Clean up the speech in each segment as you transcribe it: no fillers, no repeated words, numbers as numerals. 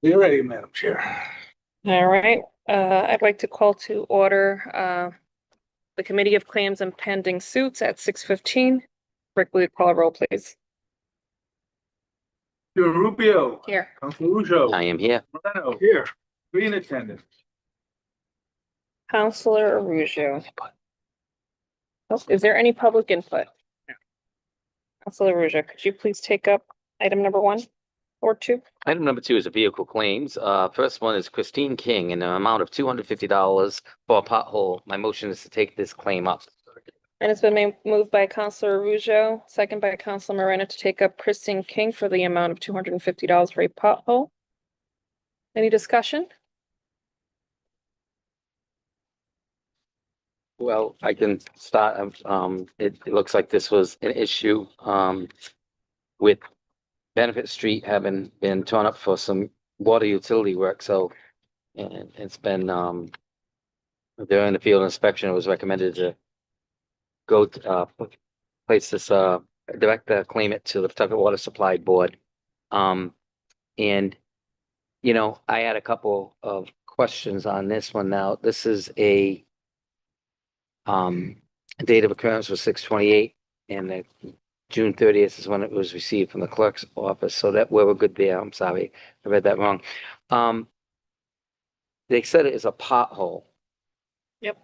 You're ready, Madam Chair. All right, I'd like to call to order the Committee of Claims and Pending Suits at 6:15. Rick, will you call a roll, please? Rubio. Here. Council Russo. I am here. Moreno. Here. Three in attendance. Counselor Arujau. Oh, is there any public input? Yeah. Counselor Arujau, could you please take up item number 1 or 2? Item number 2 is a vehicle claims. First one is Christine King in an amount of $250 for a pothole. My motion is to take this claim up. And it's been moved by Counselor Arujau, second by Counselor Moreno to take up Christine King for the amount of $250 for a pothole. Any discussion? Well, I can start. It looks like this was an issue with Benefit Street having been torn up for some water utility work. So, and it's been during the field inspection, it was recommended to go place this direct claim it to the Pawtucket Water Supply Board. And I had a couple of questions on this one. Now, this is a date of occurrence was 6/28, and the June 30th is when it was received from the clerk's office. So that we were good there. I'm sorry, I read that wrong. They said it is a pothole. Yep.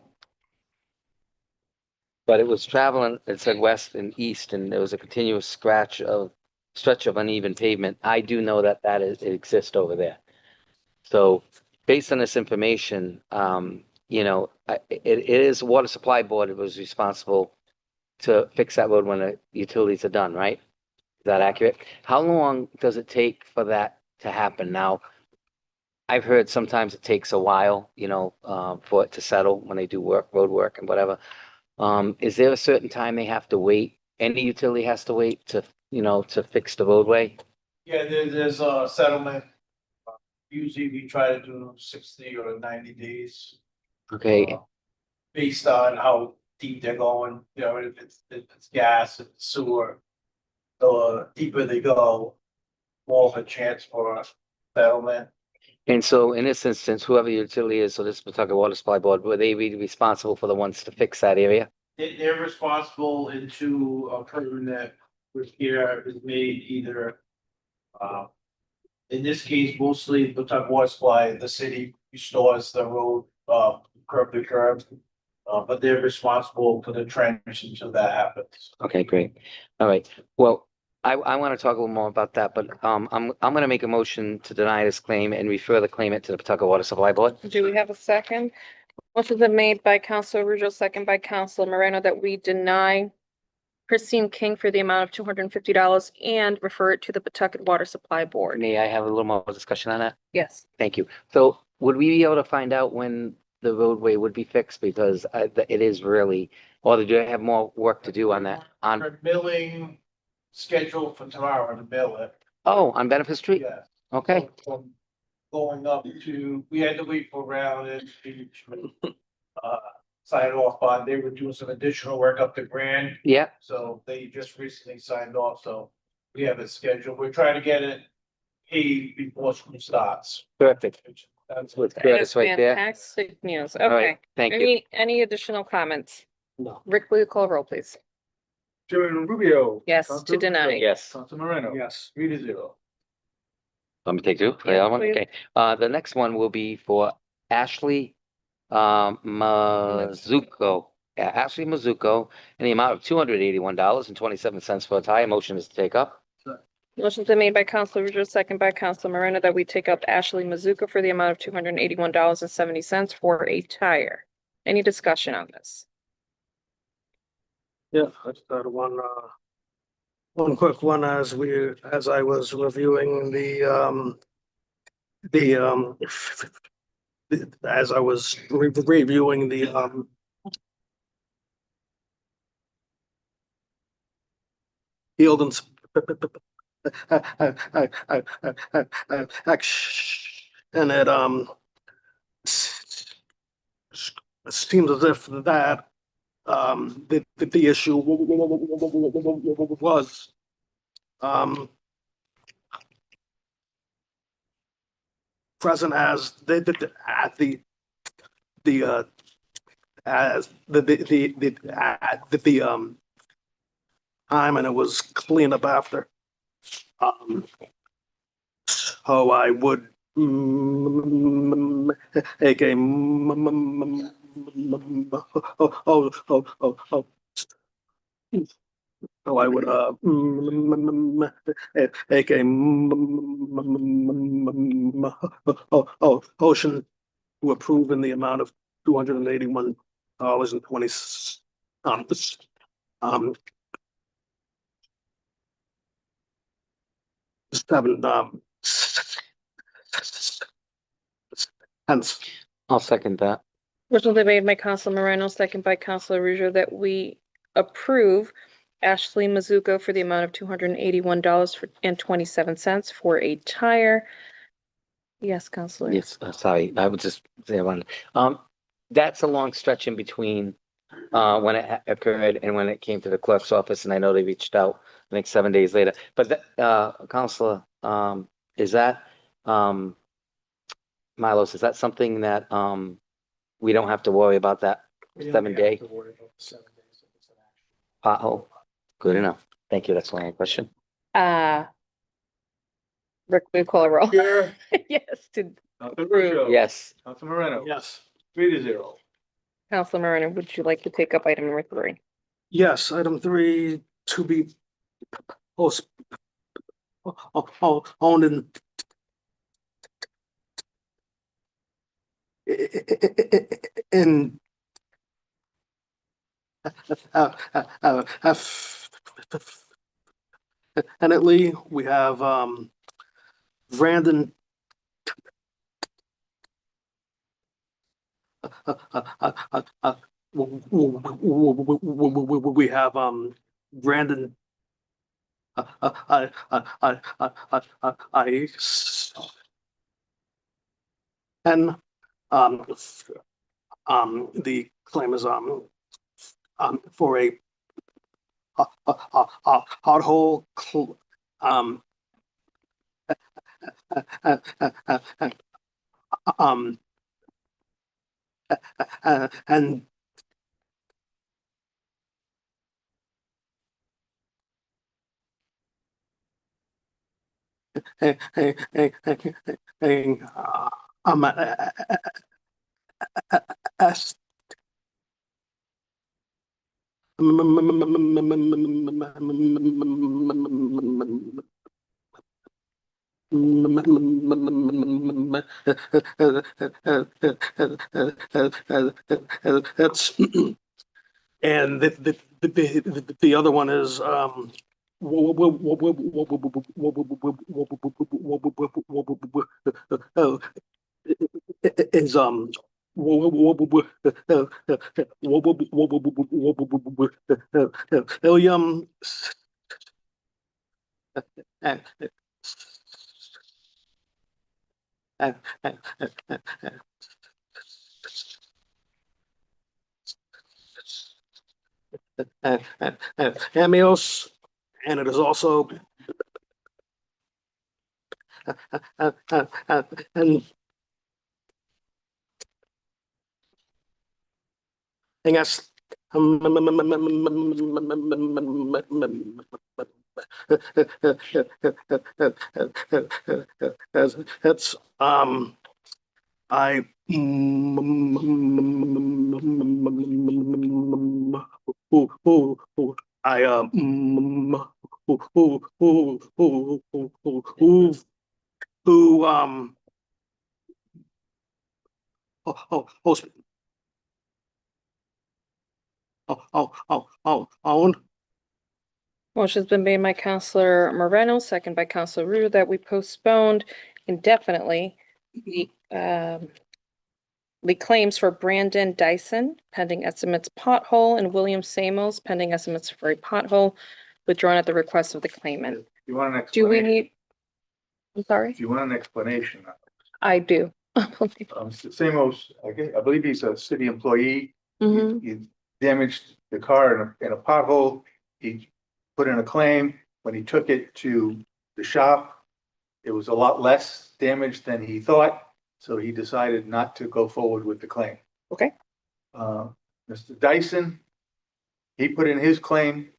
But it was traveling, it said west and east, and there was a continuous stretch of uneven pavement. I do know that it exists over there. So based on this information, it is Water Supply Board that was responsible to fix that road when the utilities are done, right? Is that accurate? How long does it take for that to happen? Now, I've heard sometimes it takes a while, for it to settle when they do road work and whatever. Is there a certain time they have to wait? Any utility has to wait to fix the roadway? Yeah, there's a settlement. Usually we try to do 60 or 90 days. Okay, Based on how deep they're going, if it's gas, if it's sewer. The deeper they go, more of a chance for a settlement. and so in this instance, whoever the utility is, so this Pawtucket Water Supply Board, will they be responsible for the ones to fix that area? They're responsible into a permit repair is made either. In this case, mostly Pawtucket Water Supply, the city restores the road, curb to curb. But they're responsible for the trench until that happens. Okay, great. All right. Well, I want to talk a little more about that, but I'm going to make a motion to deny this claim and refer the claimant to the Pawtucket Water Supply Board. Do we have a second? Motion's been made by Counselor Arujau, second by Counselor Moreno, that we deny Christine King for the amount of $250 and refer it to the Pawtucket Water Supply Board. May I have a little more discussion on that? Yes. Thank you. So would we be able to find out when the roadway would be fixed? Because it is really, or do they have more work to do on that? Our milling scheduled for tomorrow to mill it. On Benefit Street? Yeah. Okay, From going up to, we had to wait for Round and Beach. Sign off on, they were doing some additional work up to Grand, yeah, so they just recently signed off, so we have it scheduled. We're trying to get it paid before school starts. perfect. That's With That Curtis is right there. fantastic news. All right, Okay. thank you. Any additional comments? No. Rick, will you call roll, please? Chairman Rubio. Yes, Council to deny. Russo. Yes. Council Moreno. Yes. 3-0. Let me take two. For the Yeah, other one? please. Okay. The next one will be for Ashley Mazuko. Yeah, Ashley Mazuko in the amount of $281.27 for a tire. Motion is to take up. Motion's been made by Counselor Arujau, second by Counselor Moreno, that we take up Ashley Mazuka for the amount of $281.70 for a tire. Any discussion on this? Yeah, I just had one quick one as I was reviewing as I was reviewing the field and and it it seems as if that, the issue was, present as at the as the time, and it was cleaned up after. So I would make a so I would make a motion to approve in the amount of $281.20 um seven cents. I'll second that. Which will be made by Council Moreno, second by Council Ruzo, that we approve Ashley Mizuko for the amount of $281.27 for a tire. Yes, Counselor. Yes, sorry, I would just say one. That's a long stretch in between when it occurred and when it came to the clerk's office, and I know they reached out, I think 7 days later. But that, Counselor, is that Milos, is that something that we don't have to worry about that 7 day pothole? Good enough. Thank you. That's my only question. Rick, we call a roll. Chair, Yes, to Council Ruzo. Yes, Council Moreno. Yes. 3-0. Council Moreno, would you like to take up item number 3? Yes, item 3 to be postponed in definitely, we have Brandon we have Brandon I and the claim is for a pothole and as that's and the other one is is William Amios, and it is also and I guess it's I who I who host own. Motion's been made by Councilor Moreno, second by Councilor Ruzo, that we postponed indefinitely the claims for Brandon Dyson pending estimates pothole and William Samos pending estimates for a pothole withdrawn at the request of the claimant. You want an Do we explanation? need? I'm sorry, If you want an explanation, I do. Same as, I believe he's a city employee. Mhm. He damaged the car in a pothole. He put in a claim. When he took it to the shop, it was a lot less damage than he thought, so he decided not to go forward with the claim. Okay. Mr. Dyson, he put in his claim,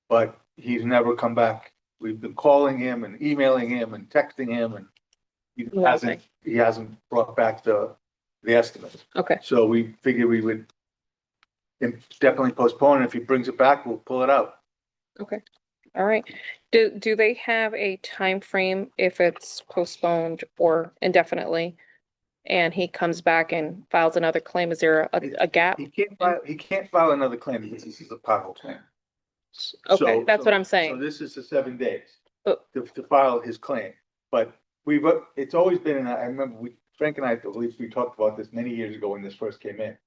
but he's never come back. We've been calling him and emailing him and texting him, and Nothing. he hasn't brought back the estimate. Okay, So we figured we would definitely postpone it. If he brings it back, we'll pull it out. okay. All right. Do they have a time frame if it's postponed or indefinitely? And he comes back and files another claim? Is there a gap? He can't file another claim because this is a pothole claim. Okay, that's what I'm So saying. this is the 7 days Oh. to file his claim. But it's always been, I remember Frank and I believe we talked about this many years ago when this first came in.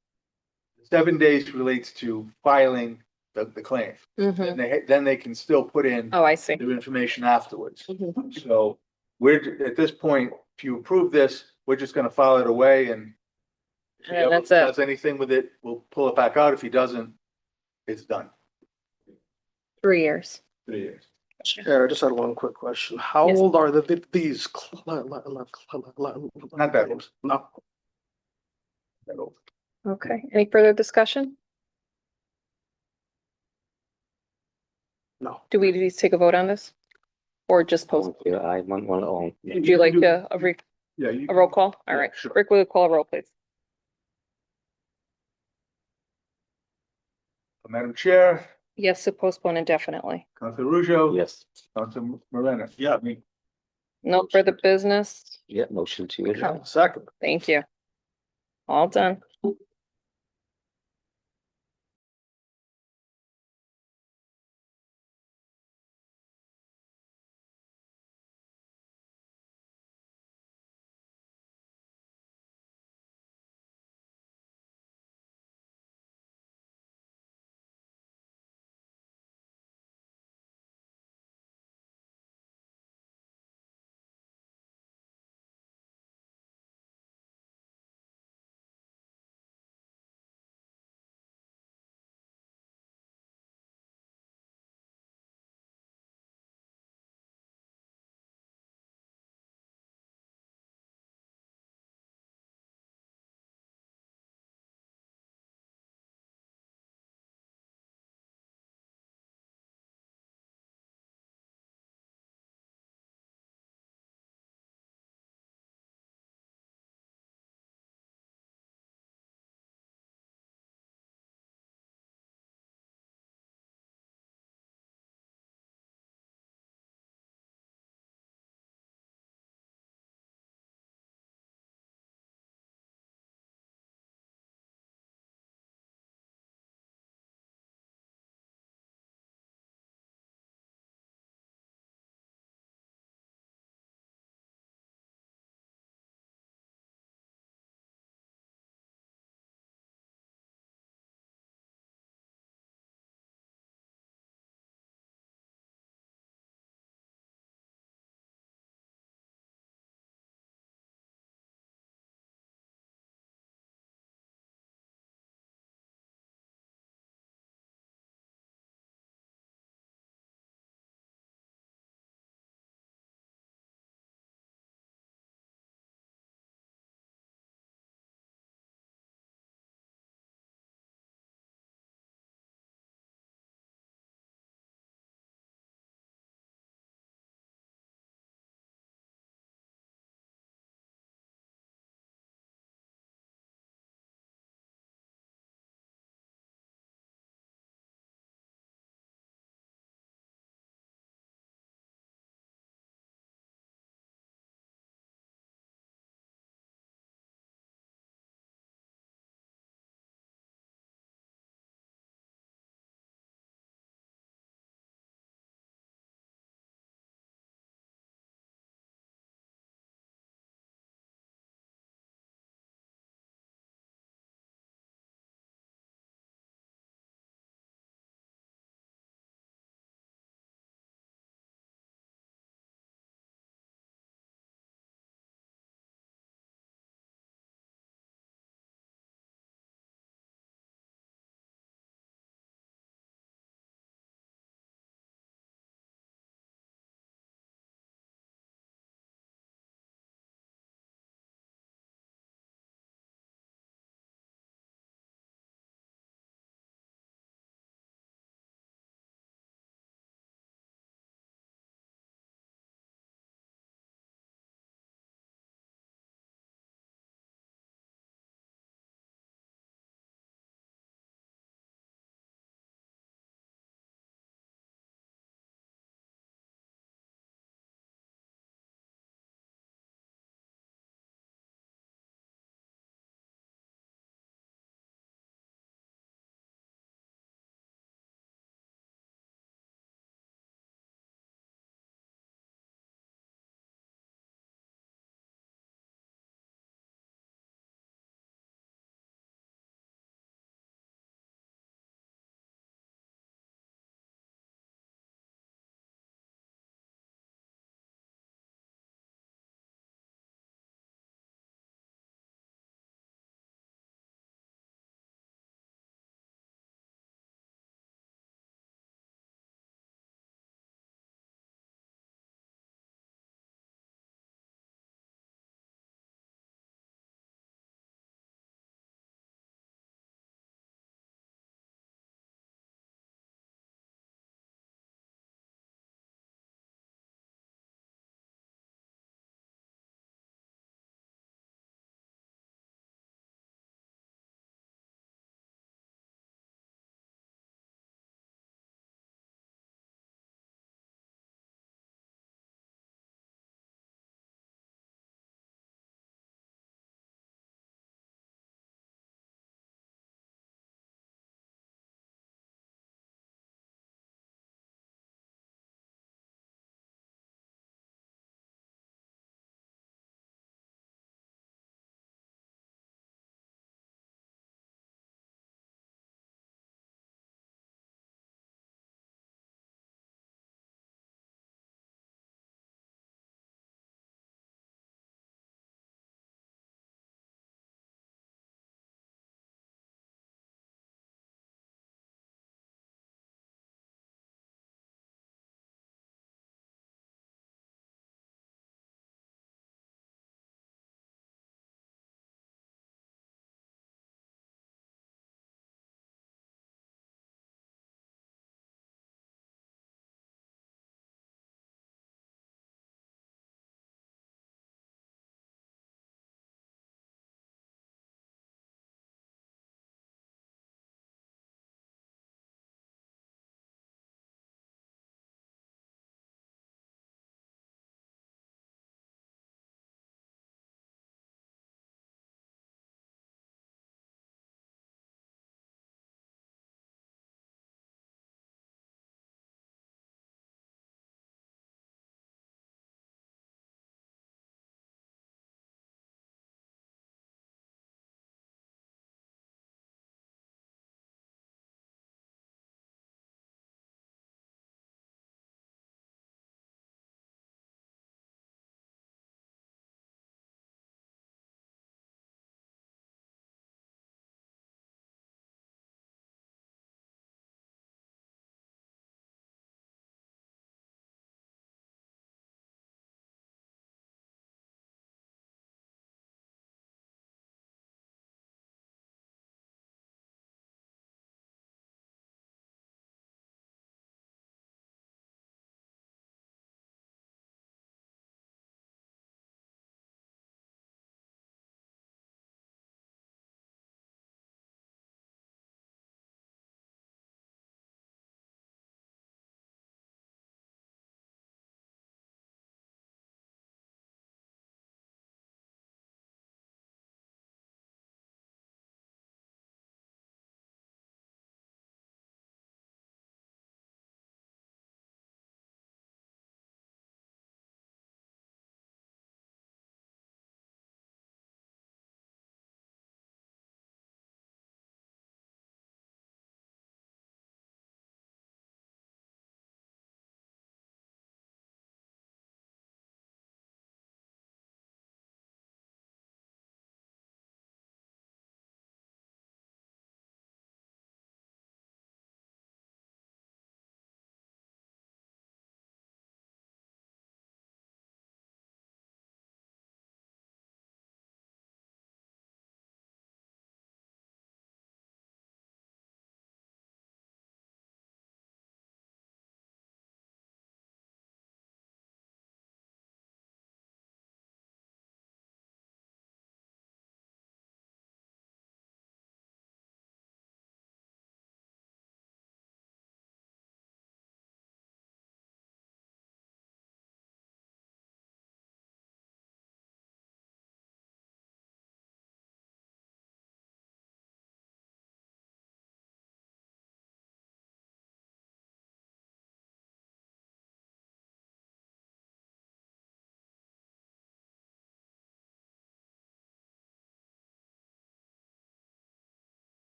7 days relates to filing the claim. Mhm. Then they can still put in Oh, I see. their information afterwards. Mhm. So we're, at this point, if you approve this, we're just gonna file it away, and if he And ever that's it. does anything with it, we'll pull it back out. If he doesn't, it's done. 3 years. 3 years. Yeah, I just had one quick question. How Yes. old are these? Not that old. No. That old. Okay, any further discussion? No. Do we need to take a vote on this? Or just post? Yeah, I want one all. Would you like to, Yeah. a roll call? All Yeah, right. sure. Rick, will you call a roll, please? Madam Chair, Yes, to postpone indefinitely. Council Ruzo. Yes, Council Moreno. Yeah. No further business? yeah, motion to adjourn. Second. Thank you. All done.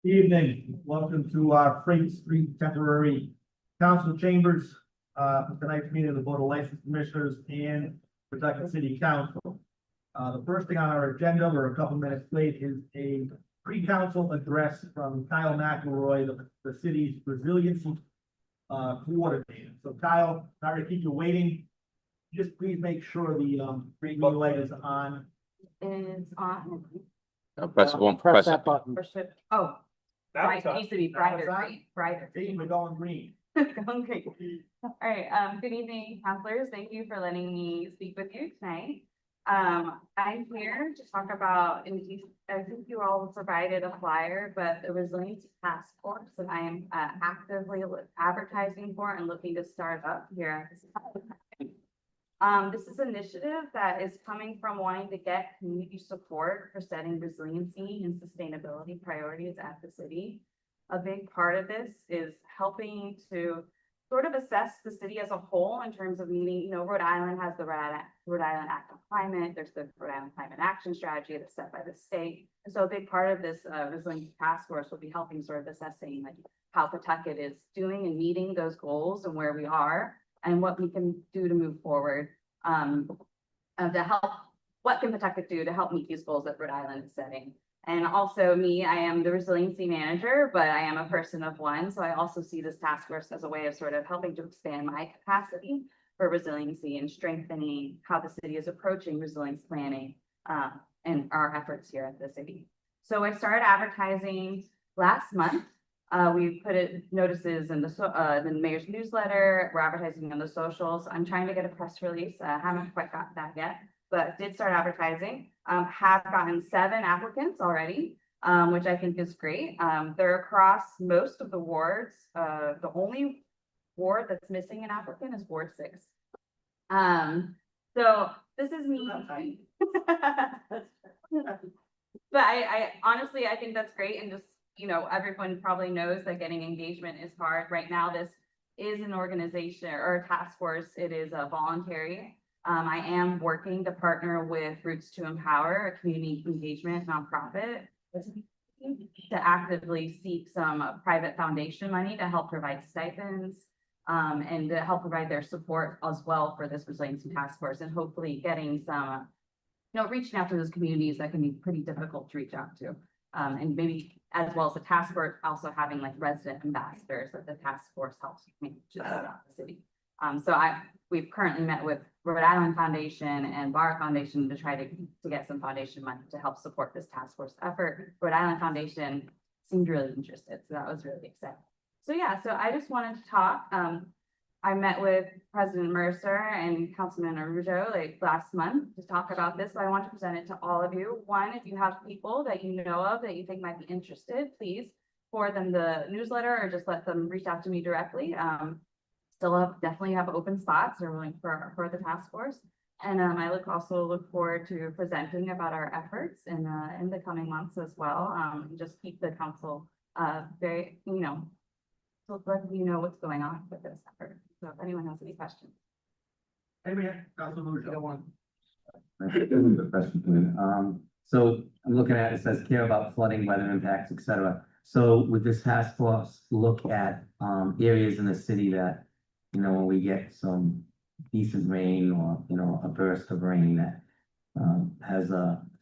Evening, welcome to our Freight Street Temporary Council Chambers. For tonight's meeting of the Board of License Commissioners and Pawtucket City Council. The first thing on our agenda, we're a couple minutes late, is a pre-council address from Kyle McElroy, the city's resiliency coordinator. So Kyle, sorry to keep you waiting. Just please make sure the green light is on. Is on. Press one, Press press that button. Oh, Now bright, it's it on. needs to be Now brighter, it's on. green, brighter. See, green. we're going green. Going great. All right, good evening, counselors. Thank you for letting me speak with you tonight. I'm here to talk about, and I think you all provided a flyer, but the Resiliency Task Force that I am actively advertising for and looking to start up here at this time. This is an initiative that is coming from wanting to get community support for setting resiliency and sustainability priorities at the city. A big part of this is helping to sort of assess the city as a whole in terms of meeting, Rhode Island has the Rhode Island Act on Climate. There's the Rhode Island Climate Action Strategy that's set by the state. And so a big part of this Resiliency Task Force will be helping sort of assessing like how Pawtucket is doing and meeting those goals and where we are and what we can do to move forward to help, what can Pawtucket do to help meet these goals that Rhode Island is setting. And also me, I am the resiliency manager, but I am a person of one. So I also see this task force as a way of sort of helping to expand my capacity for resiliency and strengthening how the city is approaching resilience planning and our efforts here at the city. So I started advertising last month. We put notices in the mayor's newsletter. We're advertising on the socials. I'm trying to get a press release. I haven't quite got that yet, but did start advertising. Have gotten 7 applicants already, which I think is great. They're across most of the wards. The only ward that's missing an applicant is Ward 6. So this is me. But I honestly, I think that's great. And just, everyone probably knows that getting engagement is hard. Right now, this is an organization or a task force. It is a voluntary. I am working to partner with Roots to Empower, a community engagement nonprofit, to actively seek some private foundation money to help provide stipends and to help provide their support as well for this resiliency task force, and hopefully getting some, reaching out to those communities that can be pretty difficult to reach out to. And maybe as well as the task force, also having like resident ambassadors that the task force helps manage throughout the city. We've currently met with Rhode Island Foundation and Bar Foundation to try to get some foundation money to help support this task force effort. Rhode Island Foundation seemed really interested, so that was really exciting. So yeah, so I just wanted to talk. I met with President Mercer and Councilman Arujo like last month to talk about this, but I want to present it to all of you. One, if you have people that you know of that you think might be interested, please forward them the newsletter or just let them reach out to me directly. Definitely have open spots. They're willing for the task force. And I also look forward to presenting about our efforts in the coming months as well. Just keep the council very, so let you know what's going on with this effort. So if anyone has any questions. Hey, man, Councilor Lujo. So I'm looking at, it says care about flooding, weather impacts, et cetera. So would this task force look at areas in the city that, when we get some decent rain or, a burst of rain that has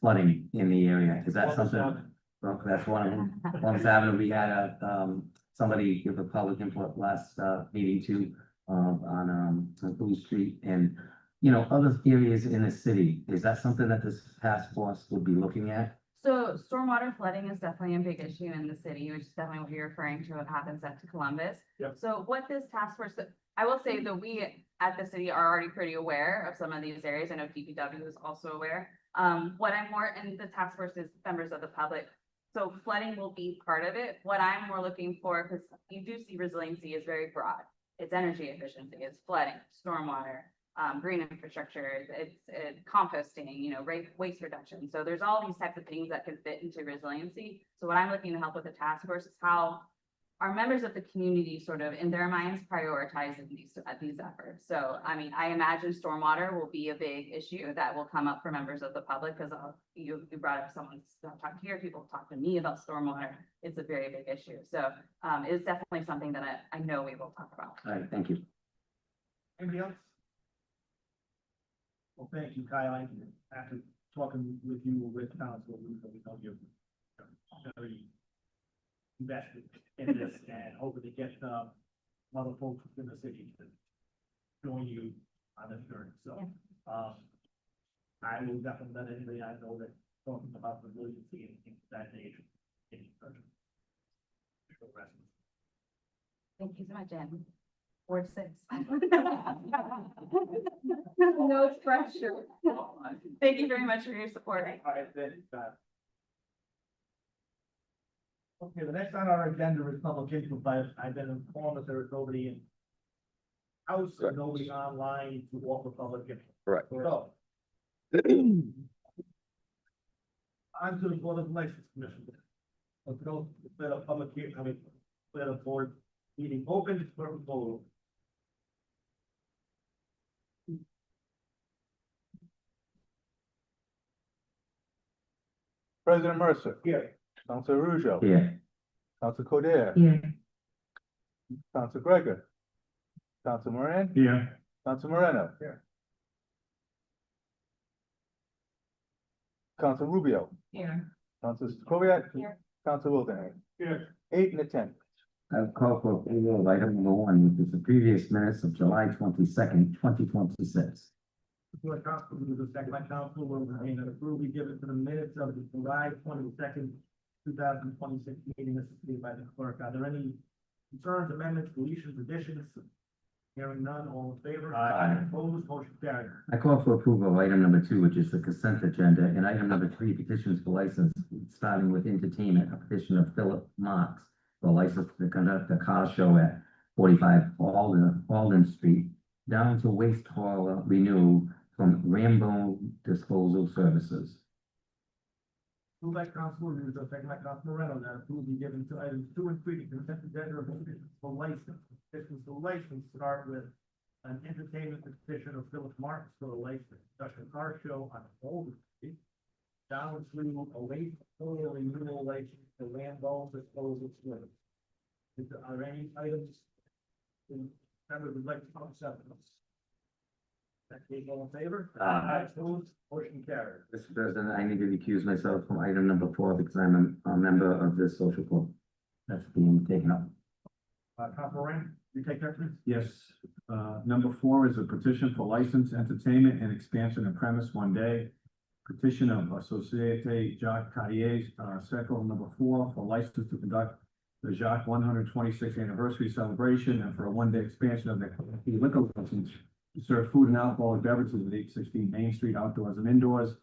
flooding in the area? Is that something? Well, that's one of them. Columbus Avenue, we had somebody give a public input last meeting too on Blue Street and, other areas in the city. Is that something that this task force would be looking at? So stormwater flooding is definitely a big issue in the city, which is definitely what you're referring to, what happens at Columbus. Yep. So what this task force, I will say that we at the city are already pretty aware of some of these areas. I know DPW is also aware. What I'm more, and the task force is members of the public. So flooding will be part of it. What I'm more looking for, because you do see resiliency is very broad. It's energy efficiency, it's flooding, stormwater, green infrastructure, it's composting, waste reduction. So there's all these types of things that can fit into resiliency. So what I'm looking to help with the task force is how our members of the community sort of in their minds prioritizing these efforts. So, I mean, I imagine stormwater will be a big issue that will come up for members of the public because you brought up someone's talked here, people talk to me about stormwater. It's a very big issue. So, it's definitely something that I know we will talk about. All right, thank you. Anybody else? Well, thank you, Kyle. After talking with you with council, we know you're very invested in this and hoping to get other folks in the city to join you on this journey. So, I will definitely let anybody I know that talking about resiliency and things of that nature. Thank you so much, Jen. Ward 6. No pressure. Thank you very much for your support. All right, then, okay, the next on our agenda is public input, but I've been informed that there is nobody in house, and nobody online to offer public input. Correct. So. On to the Board of Elections Commission. Let's go, let a public hearing, let a board meeting open for a vote. President Mercer, Here. Council Ruzo, Here. Council Codere, Here. Council Gregor, Council Moran, Here. Council Moreno. Here. Council Rubio, Here. Council Kroviat, Here. Council Wildenhain. Here. 8 in attendance. I'll call for approval of item number 1, which is the previous minutes of July 22nd, 2026. Before council, move the second by council, will remain and approve, we give it to the minutes of the July 22nd, 2026 meeting, this is made by the clerk. Are there any concerns, amendments, deletions, additions? Hearing none, all in favor? Aye. Opposed, motion carried. I call for approval of item number 2, which is the consent agenda, and item number 3, petitions for license, starting with entertainment, a petition of Philip Marks for a license to conduct a car show at 45 Alden Street, down to waste hauler renewal from Rambo Disposal Services. Moved by Council Russo, second by Council Moreno, that approval be given to items 2 and 3, the consent agenda of petitions for license. Petitions for license start with an entertainment petition of Philip Marks for a license to conduct a car show on Alden Street, down to a waste hauler renewal license to Rambo Disposal Services. Are there any items members would like to concept? That case, all in favor? Aye. Opposed, motion carried. Mr. President, I need to recuse myself from item number 4 because I'm a member of this social club that's being taken up. Council Moran, you take that, please? Yes, number 4 is a petition for license, entertainment, and expansion of premise one day. Petition of Societe Jacques Cartier, Circle number 4 for license to conduct the Jacques 126th anniversary celebration and for a one-day expansion of the liquor license to serve food and alcoholic beverages at 816 Main Street outdoors and indoors,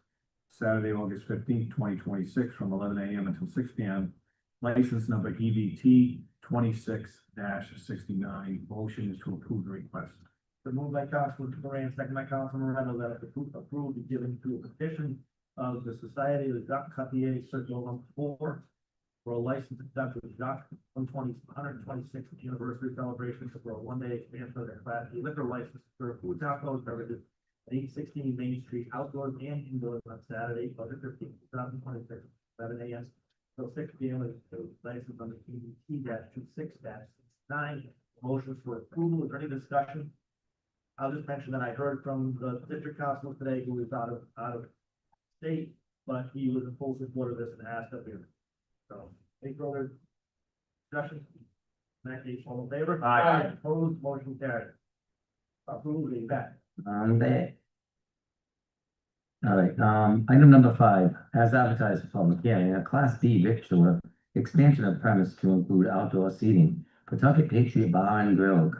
Saturday, August 15th, 2026, from 11 a.m. until 6 p.m. License number EVT 26-69. Motion is to approve the request. The move by Council Moran, second by Council Moreno, that approved be given to a petition of the Society of Jacques Cartier Circle number 4 for a license to conduct the Jacques 126th anniversary celebration for a one-day expansion of their Class B liquor license for food and alcohol beverages at 816 Main Street, outdoors and indoors on Saturday, August 15th, 2026, 7 a.m. till 6 p.m. with the license on the EBT-26-9. Motions for approval. Is there any discussion? I'll just mention that I heard from the district council today who is out of state, but he was in full support of this and asked that we. So, any further discussion? In that case, all in favor? Aye. Opposed, motion carried. Approval, be back. There. All right, item number 5, as advertised for public hearing, a Class B victualler expansion of premise to include outdoor seating. Pawtucket Patriot Bar and Grill,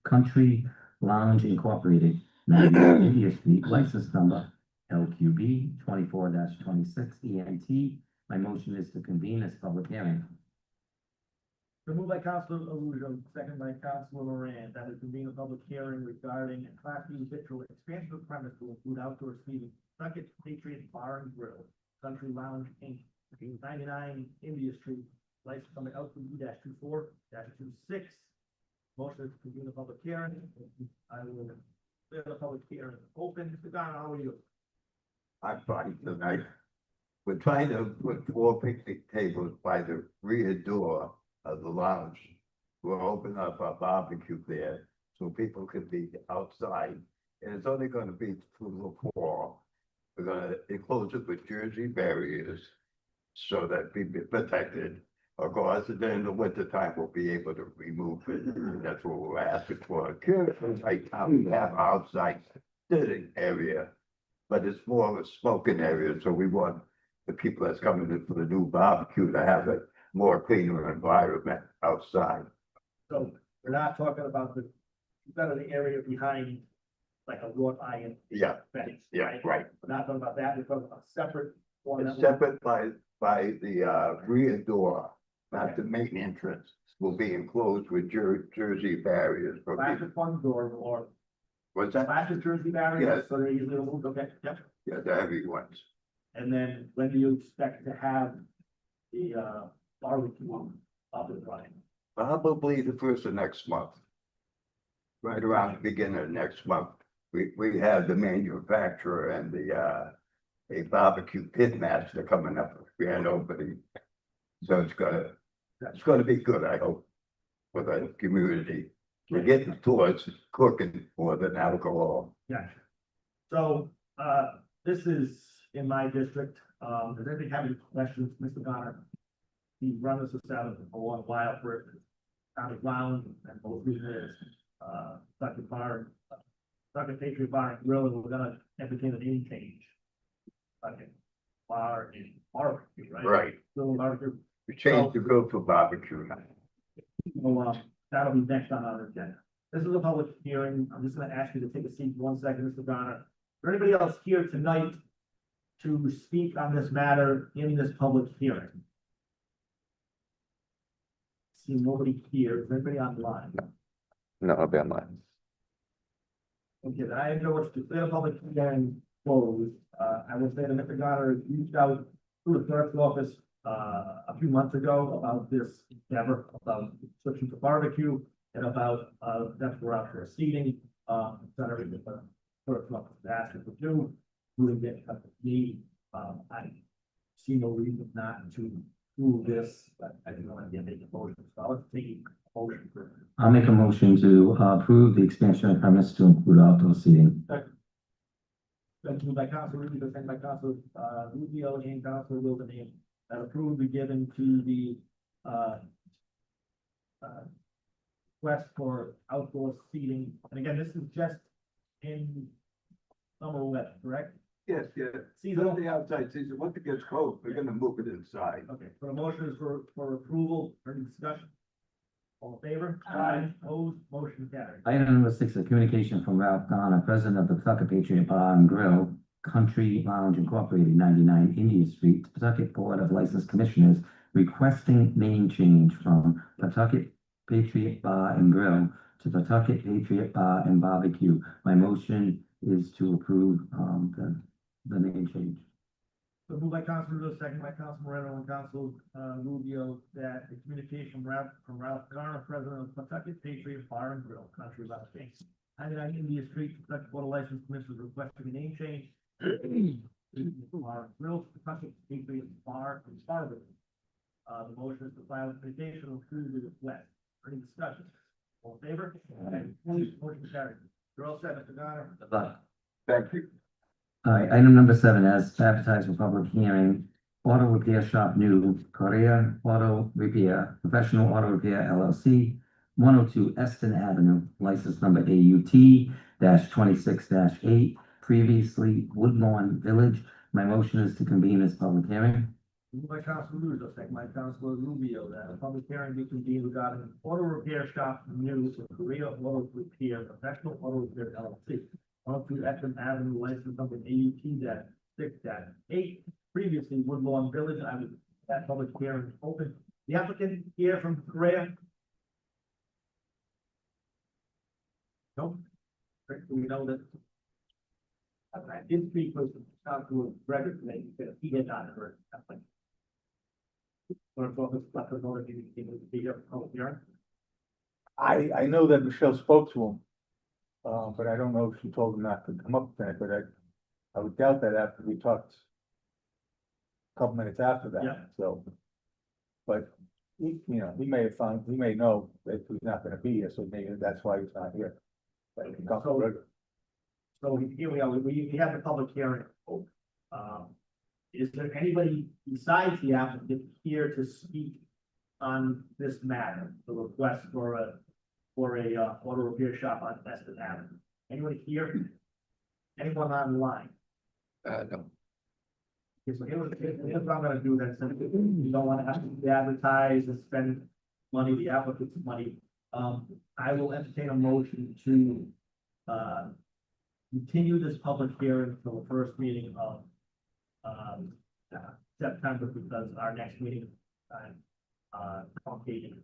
Country Lounge Incorporated, 90 India Street, license number LQB 24-26 ENT. My motion is to convene this public hearing. Removed by Councilor Alujo, second by Councilor Moran, that is convene a public hearing regarding a Class B victual expansion of premise to include outdoor seating. Pawtucket Patriot Bar and Grill, Country Lounge Inc., 99 India Street, license number LTD -24-26. Motion to convene the public hearing. I will clear the public hearing open. Mr. Don, how are you? I'm fine tonight. We're trying to put 4 picnic tables by the rear door of the lounge. We'll open up a barbecue there so people can be outside. And it's only gonna be through the floor. We're gonna enclose it with Jersey barriers so that people be protected. Of course, then in the winter time, we'll be able to remove it. That's what we're asking for. Currently, right now, we have outside sitting area, but it's more of a smoking area, so we want the people that's coming in for the new barbecue to have a more cleaner environment outside. So we're not talking about the, the area behind like a wrought iron. Yeah, fence, yeah, right. We're not talking about that. We're talking about separate one. It's separate by the rear door, not the main entrance. Will be enclosed with Jersey barriers for people. Plastic one door or What's that? plastic Jersey barriers, Yes. so they're easily removed, okay, yep. Yeah, the heavy ones. And then when do you expect to have the barbecue up and running? Probably the first of next month. Right around the beginning of next month. We have the manufacturer and the a barbecue pit master coming up for grand opening. So it's gonna be good, I hope, for the community. We're getting towards cooking more than alcohol. Yeah. So, this is in my district. Does anybody have any questions, Mr. Bonner? He's run this establishment for a while for County Lounge and both business, Pawtucket Bar, Pawtucket Patriot Bar and Grill, and we're gonna entertain an any change. Pawtucket Bar and barbecue, right? Right. Grill and barbecue. We changed the grill for barbecue now. So, that'll be next on our agenda. This is a public hearing. I'm just gonna ask you to take a seat for 1 second, Mr. Bonner. Is there anybody else here tonight to speak on this matter in this public hearing? See nobody here. Is there anybody online? No, I'll be online. Okay, then I know what's declare public hearing closed. I will say that Mr. Goddard reached out to the clerk's office a few months ago about this endeavor, about switching to barbecue and about that's where out for seating, done everything the clerk's office asked us to do. Who didn't get in touch with me. I see no reason not to do this, but I didn't want to make a motion, so I'll take a motion for. I'll make a motion to approve the expansion of premise to include outdoor seating. Been moved by Council Ruby, second by Council Rubio and Council Wildenhain, that approval be given to the request for outdoor seating. And again, this is just in summer weather, correct? Yes, yeah. Seasonal. The outside season, once it gets cold, we're gonna move it inside. Okay, so the motion is for approval, for any discussion? All in favor? Aye. Opposed, motion carried. Item number 6, a communication from Ralph Garner, president of the Pawtucket Patriot Bar and Grill, Country Lounge Incorporated, 99 Indian Street, Pawtucket Board of License Commissioners, requesting name change from Pawtucket Patriot Bar and Grill to Pawtucket Patriot Bar and Barbecue. My motion is to approve the name change. So moved by Council Rubio, second by Council Moreno and Council Rubio, that the communication from Ralph Garner, president of Pawtucket Patriot Bar and Grill, Country Lounge Inc. 99 India Street, Pawtucket Board of License Commissioners requesting a name change. Bar and Grill, Pawtucket Patriot Bar and Barbecue. The motion is to file a communication to approve the request. Any discussion? All in favor? Motion carried. You're all set, Mr. Garner. Good luck. Thank you. All right, item number 7, as advertised for public hearing, Auto Repair Shop New, Korea Auto Repair, Professional Auto Repair LLC, 102 Eston Avenue, license number AUT-26-8, previously Woodlawn Village. My motion is to convene this public hearing. Moved by Council Rubio, second by Council Rubio, that a public hearing be convened regarding an auto repair shop new to Korea Auto Repair, Professional Auto Repair LLC. On to Eston Avenue, license number AUT-6-8, previously Woodlawn Village. I would, that public hearing is open. The applicant here from Korea? Nope. We know that. I did speak with Council Gregor today, he said he had not heard. Or Chairman's office, let them know that you will be here for public hearing. I know that Michelle spoke to him. But I don't know if she told him not to come up tonight, but I would doubt that after we talked. A couple minutes after Yeah. that, so. But, he may know that he's not gonna be here, so maybe that's why he's not here. But he can come later. So here we are, we have the public hearing. Is there anybody besides the applicant here to speak on this matter, the request for a auto repair shop on Estes Avenue? Anyone here? Anyone online? No. Okay, so here's what I'm gonna do then, since you don't wanna have to advertise and spend money, the applicant's money. I will entertain a motion to, continue this public hearing until the first meeting of, September, because our next meeting, truncated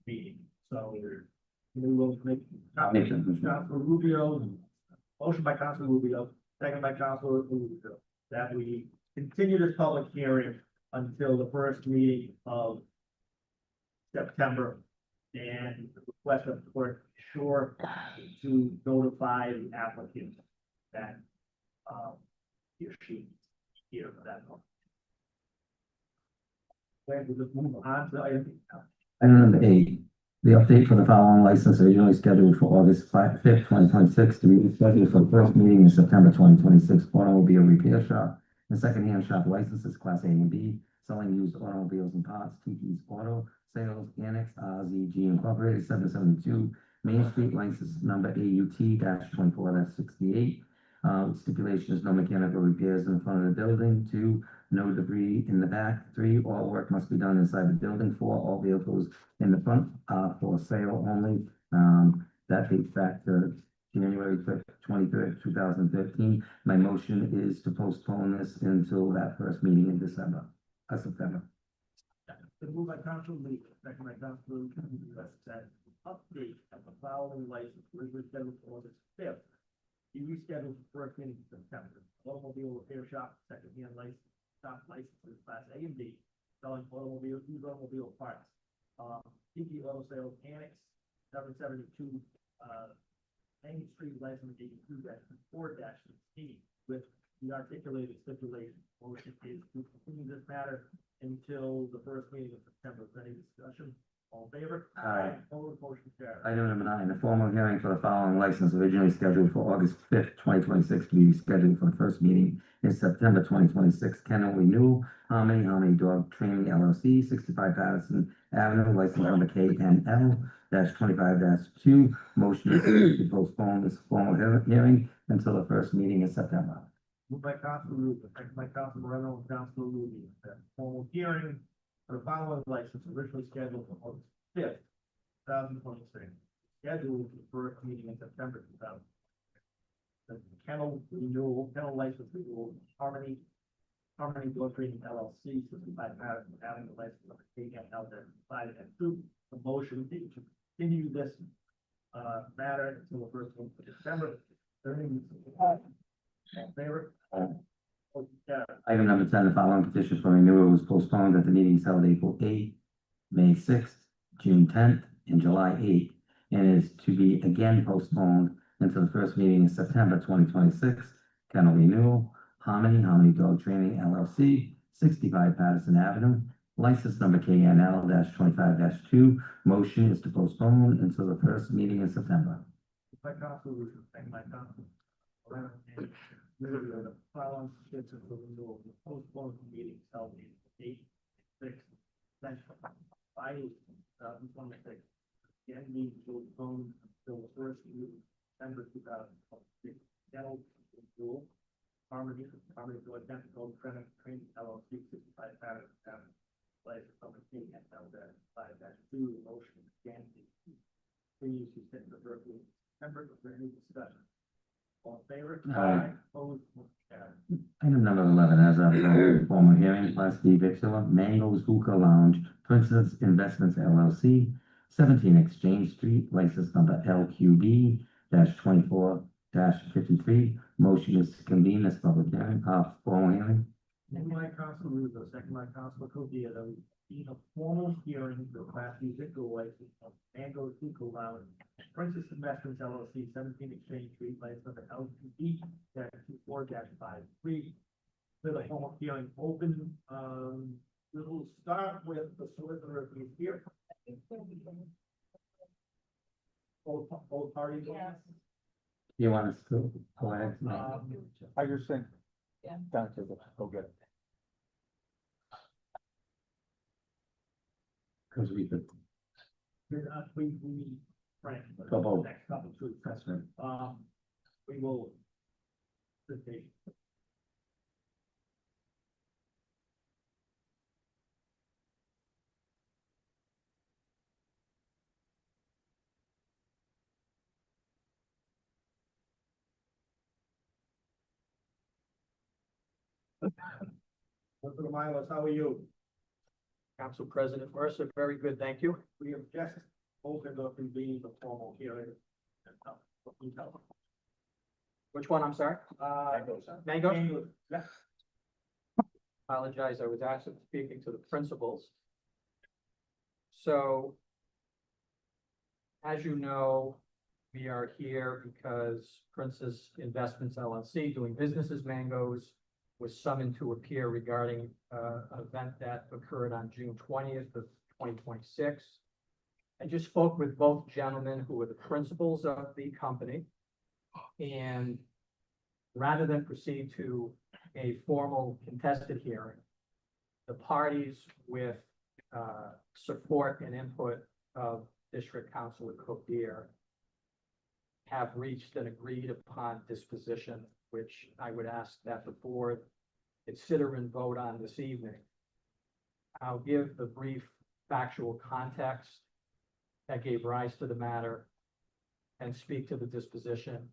meeting, so we will make. Make that motion. Councilor Rubio, motion by Councilor Rubio, second by Councilor Rubio, that we continue this public hearing until the first meeting of September. And request of the clerk sure to notify the applicant that, he or she is here for that moment. Okay, we'll just move on to item. Item number 8, the update for the following license originally scheduled for August 5th, 2026 to be scheduled for the first meeting in September 2026. Automobile repair shop and secondhand shop licenses, Class A and B, selling used automobiles and parts, TP's Auto Sales, Annex RZG Incorporated, 772 Main Street, license number AUT-24-68. Stipulation is no mechanical repairs in front of the building. 2, no debris in the back. 3, all work must be done inside the building. 4, all vehicles in the front are for sale only. That dates back to January 5th, 23rd, 2015. My motion is to postpone this until that first meeting in September. The move by Councilor Lee, second by Councilor Rubio, that update of the following license originally scheduled for August 5th. Be rescheduled for first meeting in September. Automobile repair shop, second-hand license, shop licenses, Class A and B, selling used automobile parts. TP Auto Sales Annex, 772, Main Street, license 82-4-16, with the articulated stipulation. Motion is to continue this matter until the first meeting of September. Is there any discussion? All in favor? Aye. Opposed, motion carried. Item number 9, the formal hearing for the following license originally scheduled for August 5th, 2026 to be scheduled for the first meeting in September 2026. Kennel Renewal, Harmony Dog Training LLC, 65 Patterson Avenue, license number KNL-25-2. Motion is to postpone this formal hearing until the first meeting in September. Moved by Councilor Rubio, second by Councilor Moreno and Councilor Rubio, that formal hearing for the following license originally scheduled for August 5th, 2026. Scheduled for the first meeting in September 2000. The kennel license renewal, Harmony Dog Training LLC, 65 Patterson Avenue, license number KNL-25-2. The motion is to continue this matter until the first week of December. All in favor? Motion carried. Item number 10, the following petition for renewal was postponed at the meetings held April 8th, May 6th, June 10th, and July 8th, and is to be again postponed until the first meeting in September 2026. Kennel Renewal, Harmony Dog Training LLC, 65 Patterson Avenue, license number KNL-25-2. Motion is to postpone until the first meeting in September. By Councilor Rubio, second by Councilor Moreno and Rubio, the following petition for renewal, the postponed meeting held in 8/6/2026. Again, being postponed until the first week of September 2026. Kennel Renewal, Harmony Dog Training LLC, 65 Patterson Avenue, license number KNL-25-2. Motion again continues to sit in the first week of September. Is there any discussion? All in favor? Aye. Opposed? Motion carried. Item number 11, as of the formal hearing, Class B Victular, Mango's Hookah Lounge, Princess Investments LLC, 17 Exchange Street, license number LQB-24-53. Motion is to convene this public hearing, formal hearing. Moved by Council Russo, second by Council Codere, that we need a formal hearing for Class B liquor license of Mango Hookah Lounge, Princess Investments LLC, 17 Exchange Street, license number LTD -24-53. With a formal hearing open, we will start with the solicitor if he's here. Both parties. You want us to go ahead? I just think. Yeah. Down to the, oh, good. Because we could, We need Frank. for For both. the next couple of weeks. that's right. We will. Good day. Mr. Milos, how are you? Council President Mercer, very good, thank you. We have just opened up and being the formal hearing. Which one, I'm sorry? Mango? Mango, yeah. Apologize, I was actually speaking to the principals. So, as you know, we are here because Princess Investments LLC, doing business as Mangoes, was summoned to appear regarding an event that occurred on June 20th of 2026. I just spoke with both gentlemen who are the principals of the company. And rather than proceed to a formal contested hearing, the parties with support and input of District Councilor Codere have reached an agreed upon disposition, which I would ask that the board consider and vote on this evening. I'll give the brief factual context that gave rise to the matter and speak to the disposition.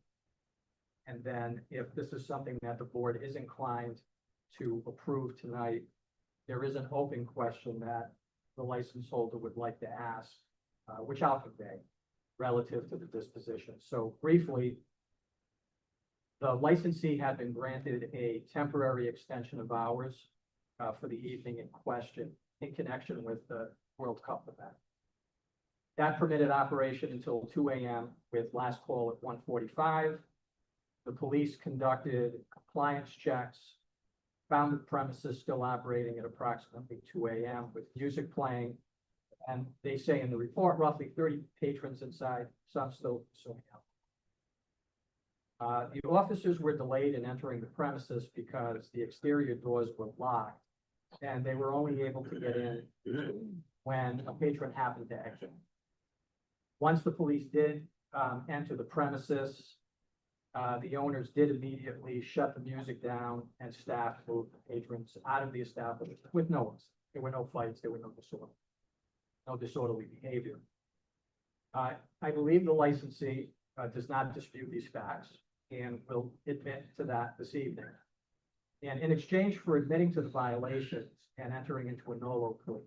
And then if this is something that the board is inclined to approve tonight, there is an open question that the license holder would like to ask, which I'll convey relative to the disposition. So briefly, the licensee had been granted a temporary extension of hours for the evening in question in connection with the World Cup event. That permitted operation until 2 a.m. with last call at 1:45. The police conducted compliance checks, found the premises still operating at approximately 2 a.m. with music playing. And they say in the report, roughly 30 patrons inside, some still consuming alcohol. The officers were delayed in entering the premises because the exterior doors were locked and they were only able to get in when a patron happened to exit. Once the police did enter the premises, the owners did immediately shut the music down and staff moved the patrons out of the establishment with no incident. There were no fights, there were no disorderly behavior. I believe the licensee does not dispute these facts and will admit to that this evening. And in exchange for admitting to the violations and entering into a nolo plea,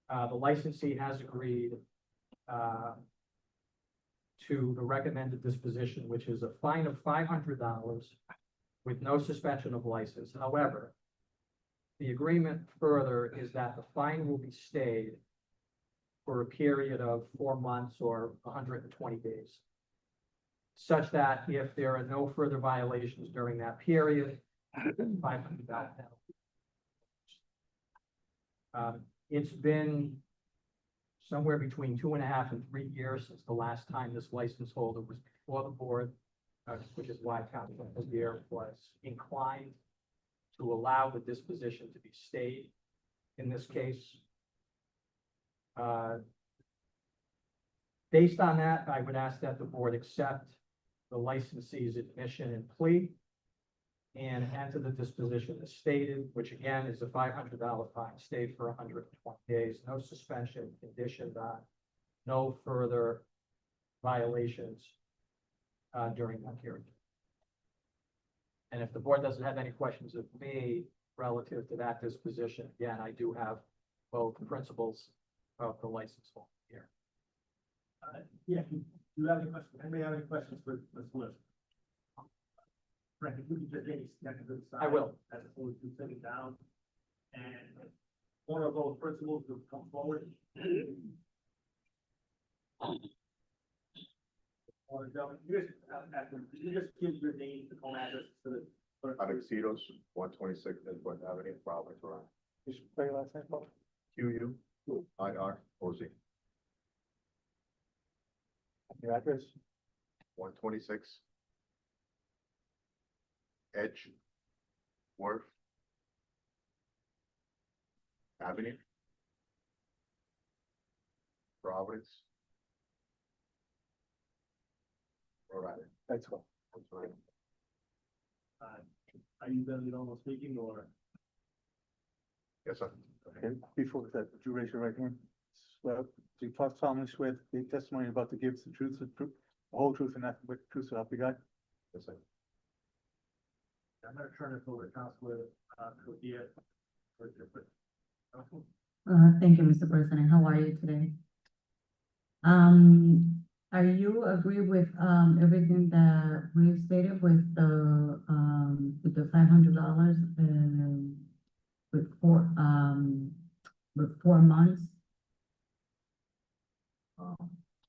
the licensee has agreed to the recommended disposition, which is a fine of $500 with no suspension of license. However, the agreement further is that the fine will be stayed for a period of 4 months or 120 days, such that if there are no further violations during that period, $500 penalty. It's been somewhere between 2.5 and 3 years since the last time this license holder was before the board, which is why Councilor Codere was inclined to allow the disposition to be stayed in this case. Based on that, I would ask that the board accept the licensee's admission and plea and enter the disposition as stated, which again is a $500 fine, stayed for 120 days, no suspension, conditioned on no further violations during that period. And if the board doesn't have any questions of me relative to that disposition, again, I do have both principals of the license holder here. Yeah, do you have any questions? Anybody have any questions for Ms. List? Frank, if you could just maybe step to the side. I will. As opposed to sitting down. And one of those principals will come forward. Or, you just give your name, the phone address to the. Alexitos, 126 Edward Avenue, Providence, Rhode Island. Just spell your last name, Paul. QUIROZ, Your address? 126 Edgeworth Avenue, Providence, Rhode Island. That's all. That's right. Are you gonna be normal speaking or? Yes, sir. Okay, before that, would you raise your right hand? Swear, do you solemnly swear the testimony about to give the truth, the whole truth, and nothing but the truth, so help you God? Yes, sir. I'm gonna turn this over to Counselor, Codea. Thank you, Mr. President. How are you today? Are you agree with, everything that we've stated with the $500, with 4 months?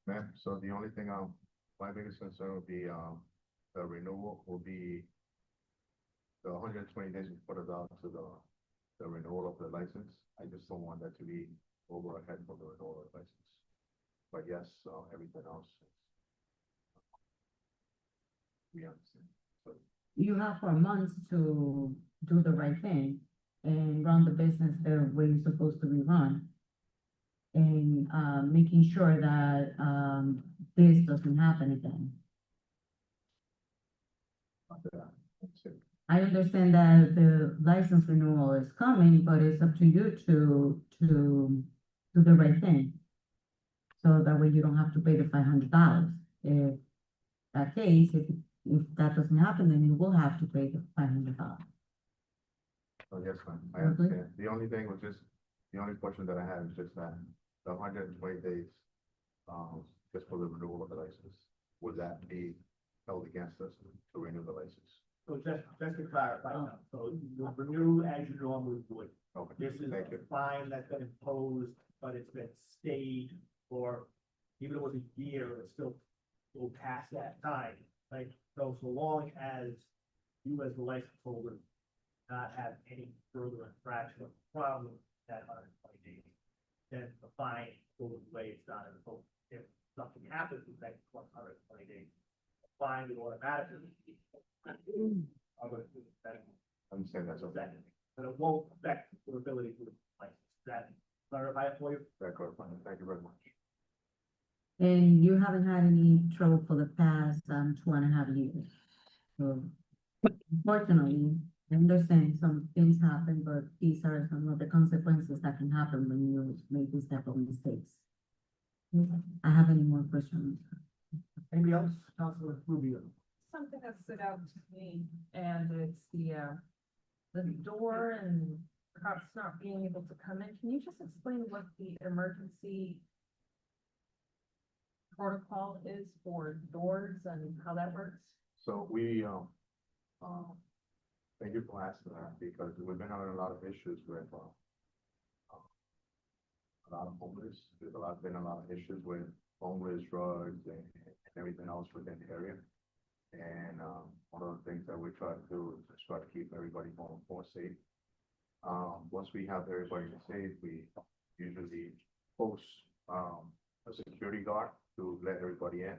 Ma'am, so the only thing, my biggest concern would be, the renewal will be the 120 days we put it out to the renewal of the license. I just don't want that to be over ahead for the renewal of the license. But yes, everything else. We understand. So, You have 4 months to do the right thing and run the business the way it's supposed to be run. And, making sure that, this doesn't happen again. that's it. I understand that the license renewal is coming, but it's up to you to do the right thing. So that way you don't have to pay the $500. If that case, if that doesn't happen, then you will have to pay the $500. Oh, yes, ma'am, I Mhm. understand. The only thing was just, the only question that I had is just that the 120 days, just for the renewal of the license, would that be held against us to renew the license? So just to clarify, now, so you renew as you normally would. Okay, This is thank a you. fine that's been imposed, but it's been stayed for, even if it was a year, it's still go past that time, right? So long as you as the license holder not have any further infraction or problem with that 120 days, then the fine goes away, it's not imposed. If something happens in the next 120 days, the fine will automatically be. I'm gonna do that. I understand that's okay. But it won't affect your ability to license. That clarify it for you? That clarifies. Thank you very much. And you haven't had any trouble for the past, 2.5 years. So unfortunately, I understand some things happen, but these are some of the consequences that can happen when you make these type of mistakes. I have any more questions? Anybody else? Councilor Rubio. Something that stood out to me, and it's the door and perhaps not being able to come in. Can you just explain what the emergency protocol is for doors and how that works? So we, thank you for asking that, because we've been having a lot of issues with, a lot of homeless. There's been a lot of issues with homeless, drugs, and everything else within the area. And, one of the things that we try to do is just try to keep everybody more safe. Once we have everybody safe, we usually post, a security guard to let everybody in.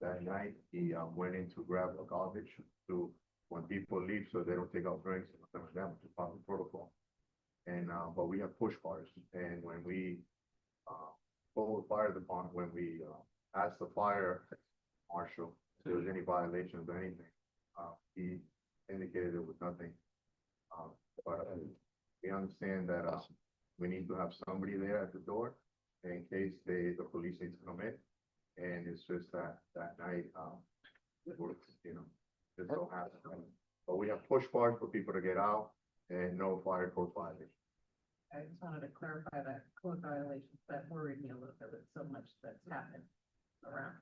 That night, he, went in to grab a garbage to, when people leave, so they don't take out drinks and stuff like that, which is part of the protocol. And, but we have push bars, and when we, told the fire department, when we, asked the fire marshal if there was any violations or anything, he indicated there was nothing. But we understand that, we need to have somebody there at the door in case the police need to come in. And it's just that night, we're, just so happens. But we have push bars for people to get out and no fire code violation. I just wanted to clarify that code violations that worried me a little bit with so much that's happened around.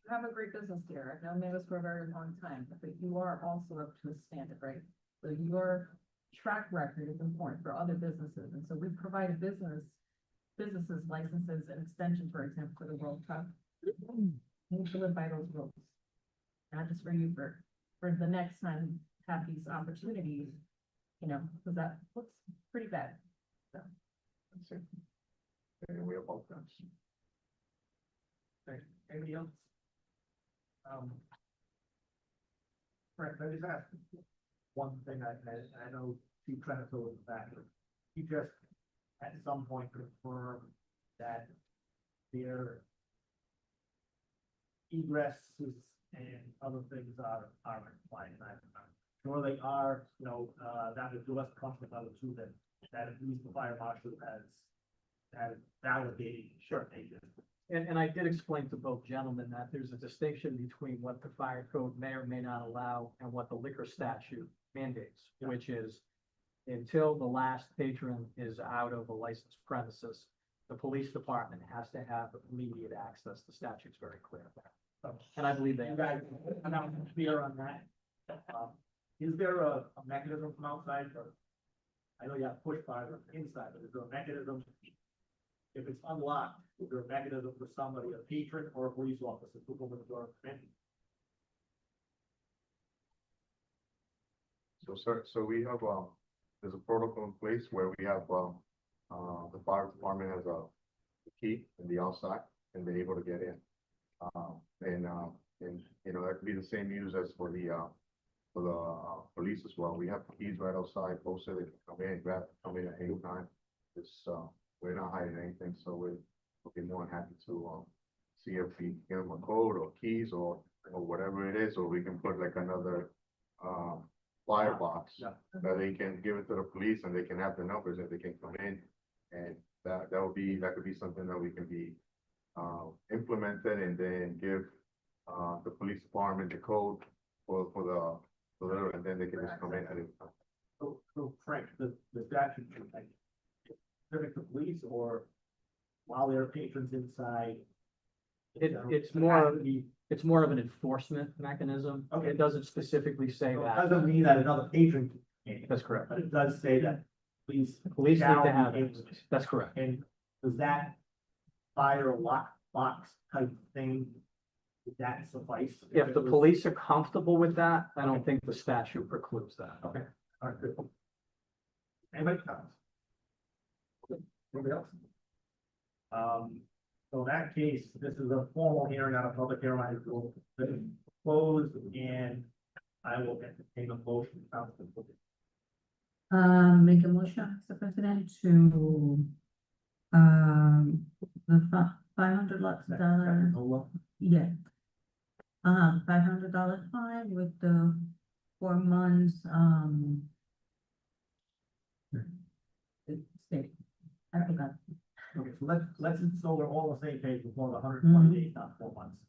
have a great business here. I've known Mavis for a very long time, but you are also up to a standard, right? So your track record is important for other businesses, and so we provide businesses licenses and extensions, for example, for the World Cup. You need to live by those rules. Not just for you, for the next time you have these opportunities, you know, because that looks pretty bad. So. And we have both guns. Okay, anybody else? Right, I just asked one thing I know Chief Trento was back. He just at some point confirmed that their egresses and other things are compliant. I'm sure they are, you know, that would do us comfort about it too, that at least the fire marshal has validated. Sure. And I did explain to both gentlemen that there's a distinction between what the fire code may or may not allow and what the liquor statute mandates, which is until the last patron is out of a licensed premises, the police department has to have immediate access. The statute's very clear there. And I believe they You have. guys, I'm not clear on that. Is there a mechanism from outside for, I know you have push bars on the inside, but is there a mechanism? If it's unlocked, is there a mechanism for somebody, a patron or a police officer to open the door? So, sir, so we have, there's a protocol in place where we have, the fire department has a key in the outside and they're able to get in. And, you know, that could be the same use as for the police as well. We have keys right outside, posted, they can come in, come in at any time. It's, we're not hiding anything, so we'll be more than happy to, see if we give them a code or keys or whatever it is, or we can put like another, firebox that they can give it to the police and they can have the numbers and they can come in. And that could be something that we can be, implemented and then give, the police department the code for the, and then they can just come in and. So Frank, the statute, like, specific to police or while there are patrons inside? It's more of an enforcement mechanism. Okay. It doesn't specifically say So it that. doesn't mean that another patron can, That's correct. but it does say that police. Police need shall to be have able it. That's correct. And does that fire lock box type thing, would that suffice? If the police are comfortable with that, I don't think the statute precludes that. Okay, all right, good. Anybody comments? Anybody else? So in that case, this is a formal hearing, not a public hearing. I will close and I will entertain a motion. Make a motion, Mr. President, to, the $500, yeah. $500 fine with the 4 months, state, I forgot. Okay, so let's, so we're all on the same page before the 120 days, not 4 months.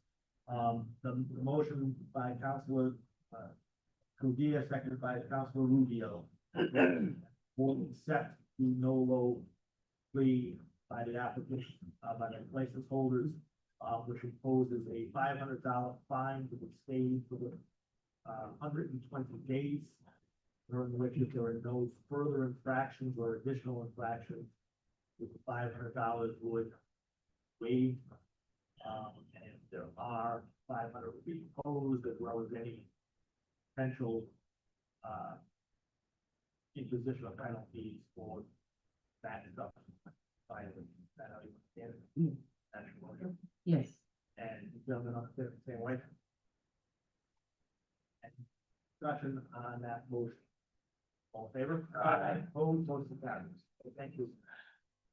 The motion by Councilor, Codilla, seconded by Councilor Rubio. Will accept the no-low plea by the applicant, by the license holders, which imposes a $500 fine to be stayed for the 120 days, during which if there are no further infractions or additional infractions, the $500 would waive, and if there are 500 would be imposed, as well as any potential imposition of penalties for that stuff. Yes. And gentlemen, on the same way. And discussion on that motion. All in favor? Aye. Opposed, motion carries. Thank you.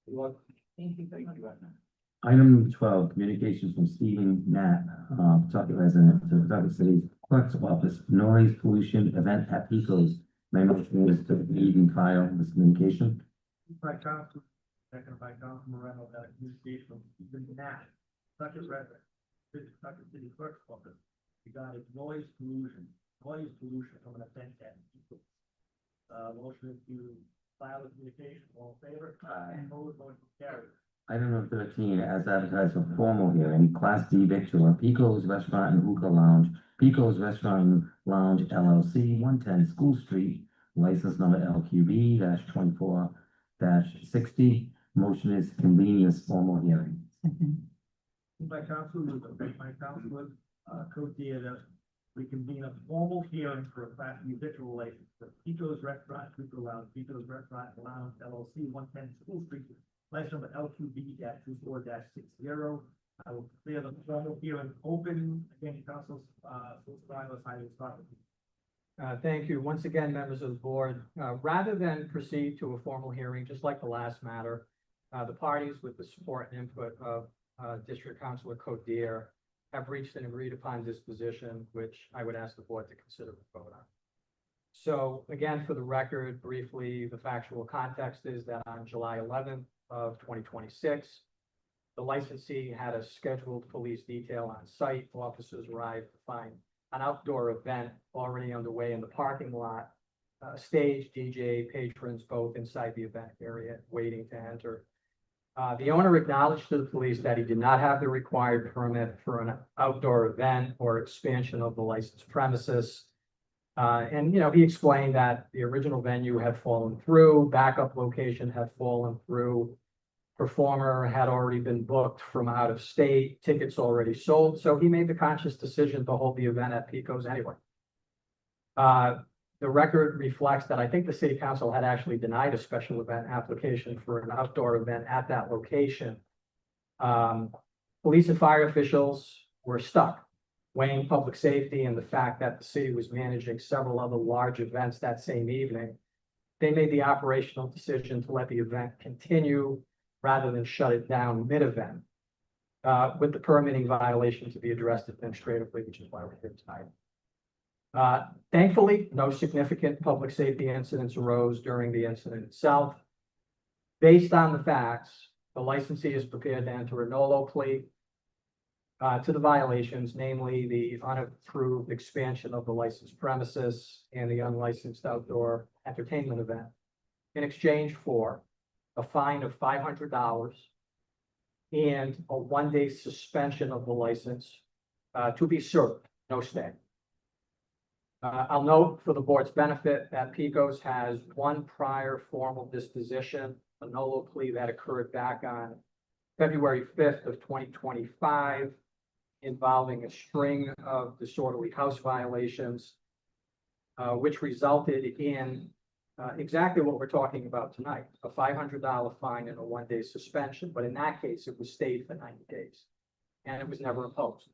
You're welcome. Thank you. Thank you. Item 12, communications from Stephen Knapp, Pawtucket resident, to Pawtucket City Clerk's Office, noise pollution event at Pico's. My motion is to read and file this communication. By Council, second by Council Moreno, that communication from Stephen Knapp, Pawtucket resident, Pawtucket City Clerk's Office, regarding noise pollution from an event at Pico's. Motion is to file the communication, all in favor? Aye. Opposed, motion carries. Item number 13, as advertised for formal hearing, Class D victualler, Pico's Restaurant and Hookah Lounge, Pico's Restaurant and Lounge LLC, 110 School Street, license number LQB 24-60. Motion is convene this formal hearing. Second. Moved by Councilor Luba, second by Councilor, Codere, that we convene a formal hearing for a Class B victual license for Pico's Restaurant, Hookah Lounge, Pico's Restaurant and Lounge LLC, 110 School Street, license number LQB 24-60. I will declare the formal hearing open. Again, Council, Silas, I will start with you. Thank you. Once again, members of the board, rather than proceed to a formal hearing, just like the last matter, the parties with the support and input of District Councilor Codere have reached an agreed upon disposition, which I would ask the board to consider the vote on. So again, for the record, briefly, the factual context is that on July 11th of 2026, the licensee had a scheduled police detail on site. Officers arrived to find an outdoor event already underway in the parking lot, stage, DJ, patrons, both inside the event area waiting to enter. The owner acknowledged to the police that he did not have the required permit for an outdoor event or expansion of the licensed premises. And, he explained that the original venue had fallen through, backup location had fallen through, performer had already been booked from out of state, tickets already sold, so he made the conscious decision to hold the event at Pico's anyway. The record reflects that I think the city council had actually denied a special event application for an outdoor event at that location. Police and fire officials were stuck, weighing public safety and the fact that the city was managing several other large events that same evening. They made the operational decision to let the event continue rather than shut it down mid-event, with the permitting violation to be addressed administratively, which is why we're here tonight. Thankfully, no significant public safety incidents arose during the incident itself. Based on the facts, the licensee is prepared to enter a NOLO plea to the violations, namely the unapproved expansion of the licensed premises and the unlicensed outdoor entertainment event, in exchange for a fine of $500 and a one-day suspension of the license to be served, no stay. I'll note for the board's benefit that Pico's has one prior formal disposition, a NOLO plea that occurred back on February 5th of 2025, involving a string of disorderly house violations, which resulted in exactly what we're talking about tonight, a $500 fine and a one-day suspension. But in that case, it was stayed for 90 days and it was never imposed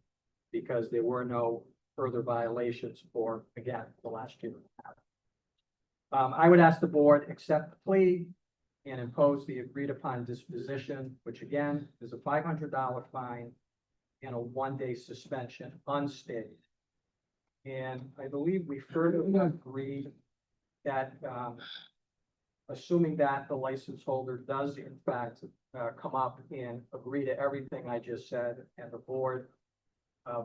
because there were no further violations for, again, the last year. I would ask the board accept the plea and impose the agreed upon disposition, which again is a $500 fine and a one-day suspension unstayed. And I believe we further agreed that, assuming that the license holder does in fact come up and agree to everything I just said, and the board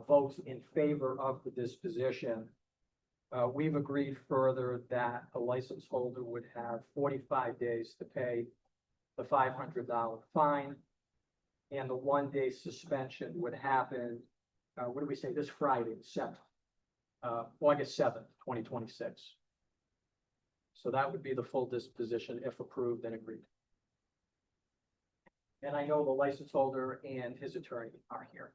votes in favor of the disposition, we've agreed further that the license holder would have 45 days to pay the $500 fine, and the one-day suspension would happen, what do we say, this Friday, August 7th, 2026. So that would be the full disposition if approved and agreed. And I know the license holder and his attorney are here.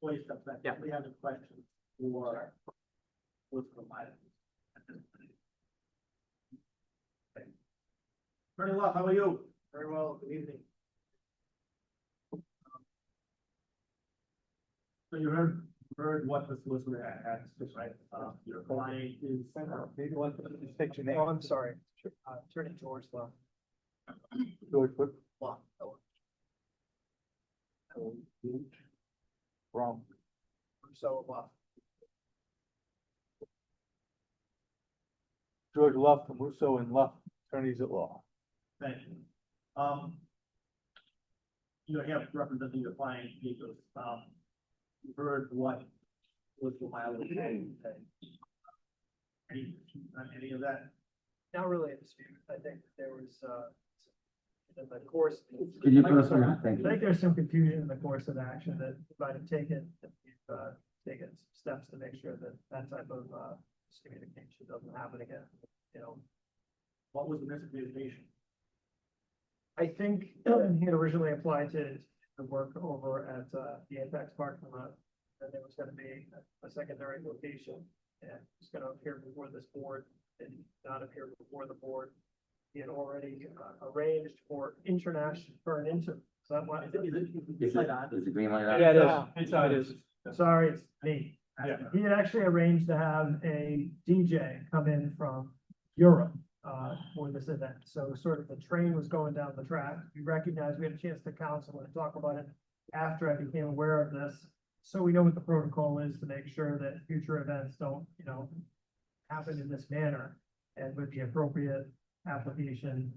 Please, yeah, we have a question for what's provided. Very well, how are you? Very well, good evening. So you heard what the solicitor had to say, your client is. Maybe one of the picture name. Oh, I'm sorry, Attorney George Love. George, what? Love. Wrong. So, Love. George Luff, Camuso and Luff, attorneys at law. Thank you. You have representing your client, because, you heard what was the violation. Any of that? Not really a dispute. I think there was, in the course. Could you put us on? Thank I you. think there's some confusion in the course of action that you might have taken, taken steps to make sure that that type of, communication doesn't happen again, you know. What was the miscommunication? I think he had originally applied to the work over at, the Apex parking lot. And there was gonna be a secondary location, and it's gonna appear before this board and not appear before the board. He had already arranged for an intern. So that was, Is the green light on? Yeah, it is. sorry, it's me. Yeah. He had actually arranged to have a DJ come in from Europe, for this event. So sort of the train was going down the track. We recognized, we had a chance to counsel and talk about it after I became aware of this. So we know what the protocol is to make sure that future events don't, happen in this manner. And with the appropriate application,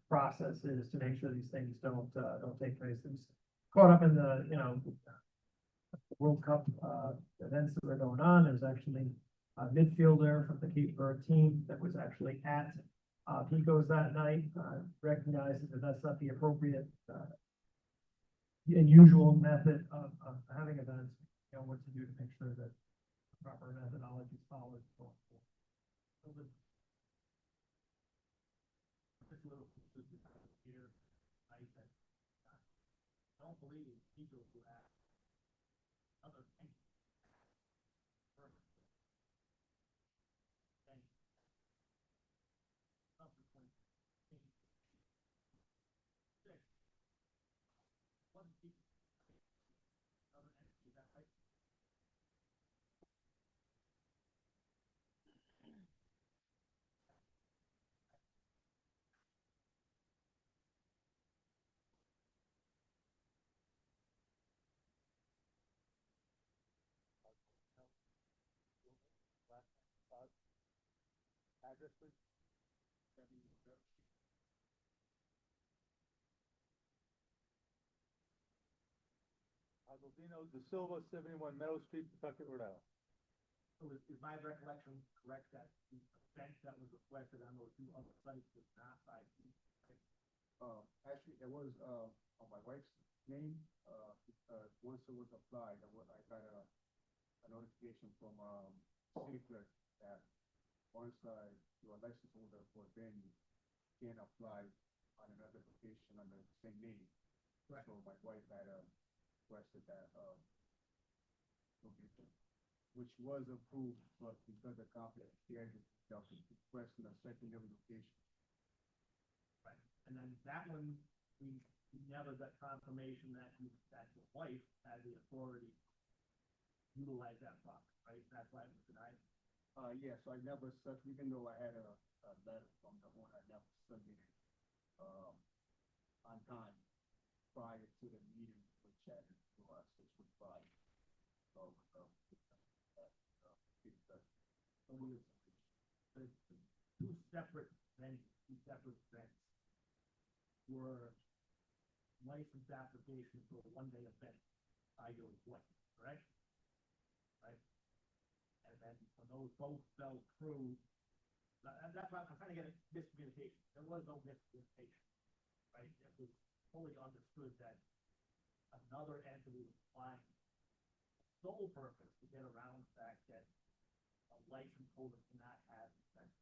processes to make sure these things don't take place. It was caught up in the, World Cup, events that were going on. There's actually a midfielder from the Cape Verde team that was actually at, Pico's that night, recognizing that that's not the appropriate, and usual method of having events, what to do to make sure that proper methodology is followed. So this- this little here, I said, I don't believe people who have other things. Subsequent things. Six. One people. Other entities that type. Address, please. Agostino De Silva, 71 Meadow Street, Pawtucket, Rhode Island. So is my recollection correct that the event that was requested on those two other sites was not by? Actually, it was, on my wife's name, once it was applied, I got a notification from, city clerk that once, you're a license holder for a venue, you can't apply on another location under the same name. Right. So my wife had, requested that, location, which was approved, but because of conflict, she had requesting a secondary location. Right, and then that one, we never got confirmation that your wife had the authority to utilize that property, right? That's why it was denied. Yeah, so I never such, even though I had a letter from the owner, I never submitted, on time prior to the meeting with Chad to us, which was by, The two separate venues, two separate events were license applications for a one-day event by your wife, correct? Right? And then when those both fell through, that's why I'm trying to get a miscommunication. There was no miscommunication, right? It was fully understood that another entity was applying sole purpose to get around the fact that a license holder cannot have events.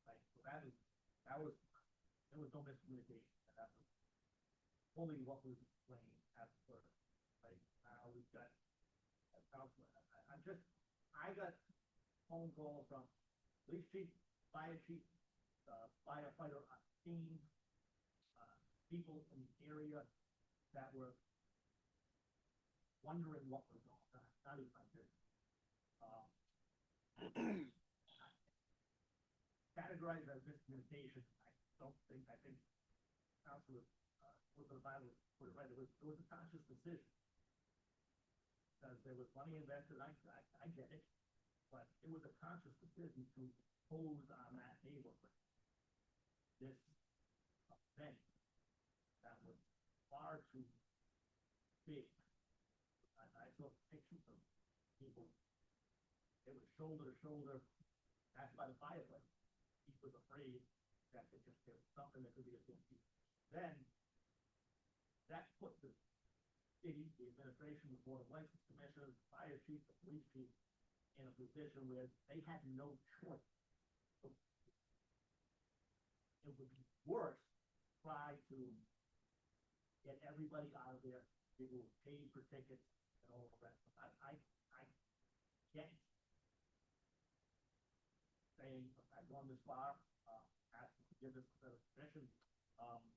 Right, so there was no miscommunication, and that was fully what was explained at the first. Right, now we've got a counselor, I got phone call from police chief, fire chief, firefighter team, people in the area that were wondering what was going on, not even my business. Categorized as miscommunication, I think Councilor, was the Bible, put it right, it was a conscious decision. Because there was money invested, I get it, but it was a conscious decision to impose on that neighborhood this event that was far too big. I saw pictures of people, it was shoulder to shoulder, that's by the fireplace. He was afraid that there was something that could be a big deal. then that put the city, the administration, the board of license commissioners, fire chief, the police chief in a position where they had no choice. It would be worse, try to get everybody out of there, people pay for tickets and all of that. I get it. Saying, I've gone this far, asking forgiveness for the permission,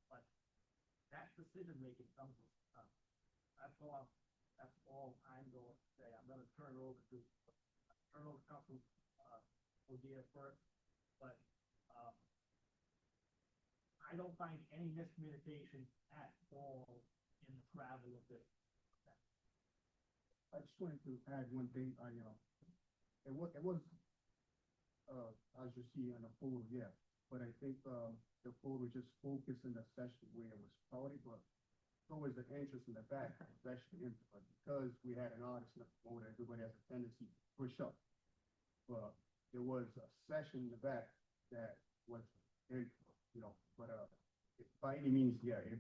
but that decision making comes with, that's all I'm going to say. I'm gonna turn it over to Council, O'Dea first, but, I don't find any miscommunication at all in the travel of this. I just wanted to add one thing, it was, as you see on the photo, yeah, but I think, the photo just focused in the section where it was crowded, but always the entrance in the back, was actually empty, but because we had an artist in the photo, everybody has a tendency to push up. But there was a section in the back that was empty, but, by any means, yeah, it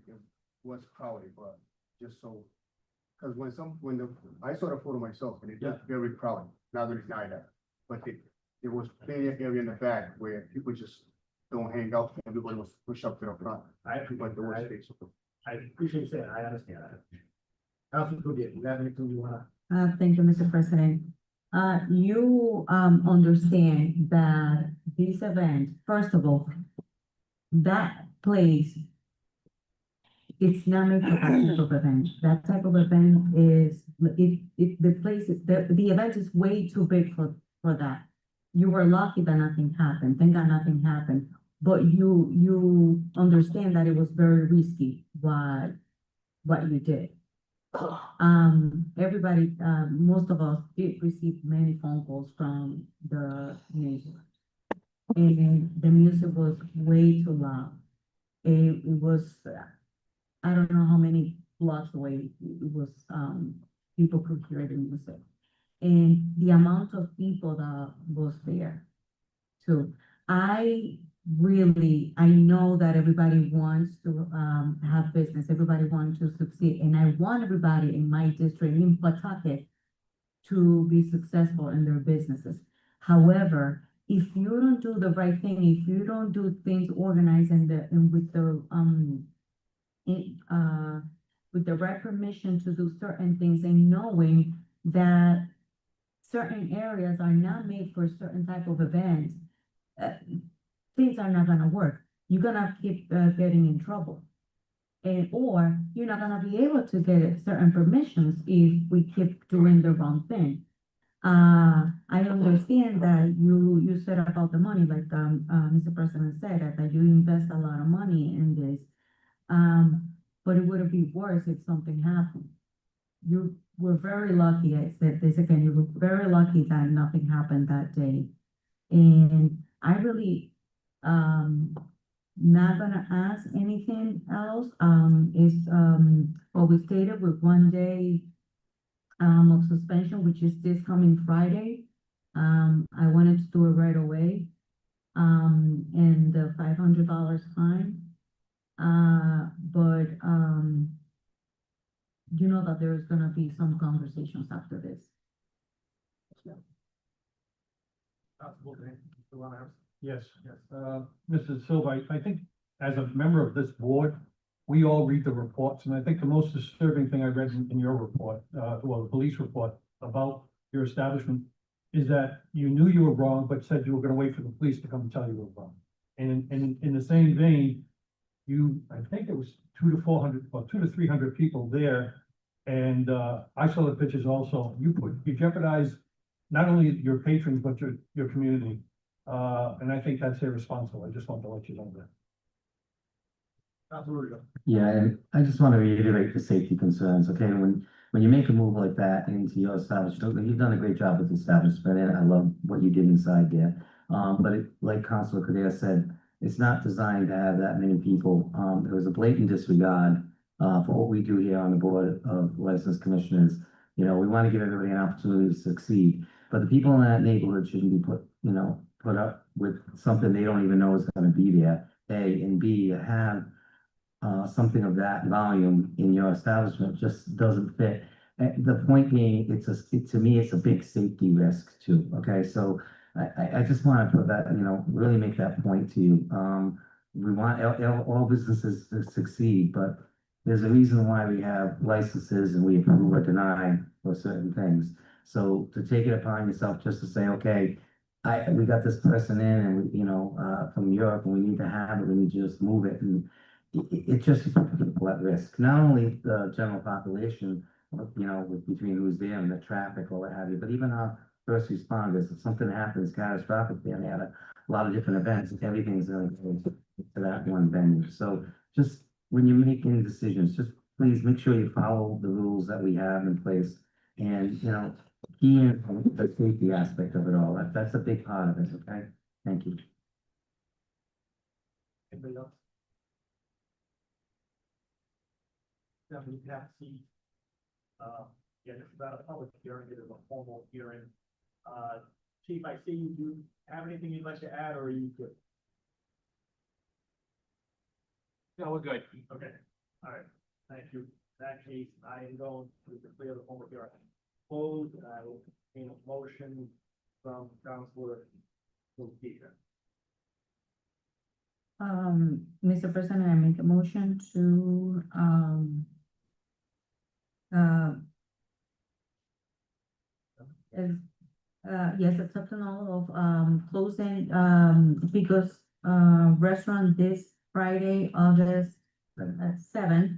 was crowded, but just so, because I saw the photo myself, and it was very crowded, not that it's not that, but there was plenty of area in the back where people just don't hang out, everybody was pushed up to the front. But there was space. I appreciate you saying, I understand that. Council O'Dea, do you have anything you wanna? Thank you, Mr. President. You, understand that this event, first of all, that place, it's not made for that type of event. That type of event is, the place, the event is way too big for that. You were lucky that nothing happened. Thank God nothing happened. But you understand that it was very risky what you did. Everybody, most of us did receive many phone calls from the neighbors. And the music was way too loud. It was, I don't know how many blocks away it was, people could hear the music. And the amount of people that was there too. I know that everybody wants to have business, everybody wants to succeed, and I want everybody in my district, in Pawtucket, to be successful in their businesses. However, if you don't do the right thing, if you don't do things organized and with the right permission to do certain things, and knowing that certain areas are not made for certain type of events, things are not gonna work. You're gonna keep getting in trouble. Or you're not gonna be able to get certain permissions if we keep doing the wrong thing. I understand that you said about the money, like, Mr. President said, that you invest a lot of money in this. But it would be worse if something happened. You were very lucky, I said this again, you were very lucky that nothing happened that day. And I really, not gonna ask anything else. Is, what we stated with 1 day of suspension, which is this coming Friday. I wanted to do it right away. And the $500 fine. But, you know that there's gonna be some conversations after this. Council O'Dea, you wanna ask? Yes, Mrs. Silva, I think as a member of this board, we all read the reports, and I think the most disturbing thing I read in your report, well, the police report about your establishment is that you knew you were wrong, but said you were gonna wait for the police to come and tell you were wrong. And in the same vein, I think it was 200 to 400, or 200 to 300 people there. And, I saw the pictures also. You jeopardized not only your patrons, but your community. And I think that's irresponsible. I just wanted to let you know that. Council O'Dea. Yeah, and I just want to reiterate the safety concerns, okay? When you make a move like that into your establishment, you've done a great job with the establishment, and I love what you did inside there. But like Councilor Kadir said, it's not designed to have that many people. There was a blatant disregard for what we do here on the Board of Licensed Commissioners. We want to give everybody an opportunity to succeed, but the people in that neighborhood shouldn't be put up with something they don't even know is going to be there. A, and B, have something of that volume in your establishment just doesn't fit. The point being, to me, it's a big safety risk too, okay? So I just want to put that, really make that point to you. We want all businesses to succeed, but there's a reason why we have licenses and we approve or deny for certain things. So to take it upon yourself just to say, okay, we got this person in and from Europe and we need to have it, we need to just move it. And it just puts people at risk, not only the general population, between who's there and the traffic or what have you, but even our first responders. If something happens catastrophic, and they had a lot of different events, everything's going to go to that one venue. So just when you're making decisions, just please make sure you follow the rules that we have in place. And, key in the safety aspect of it all. That's a big part of it, okay? Thank you. Anybody else? Yeah, we have to see. Yeah, this is about a public hearing, it is a formal hearing. Chief, I see you, do you have anything you'd like to add, or are you good? No, we're good. Okay, all right, thank you. In that case, I am going to declare the formal hearing closed, and I will entertain a motion from Councilor Lucia. Mr. President, I make a motion to, yes, accepting all of, closing, because, restaurant this Friday, August 7th,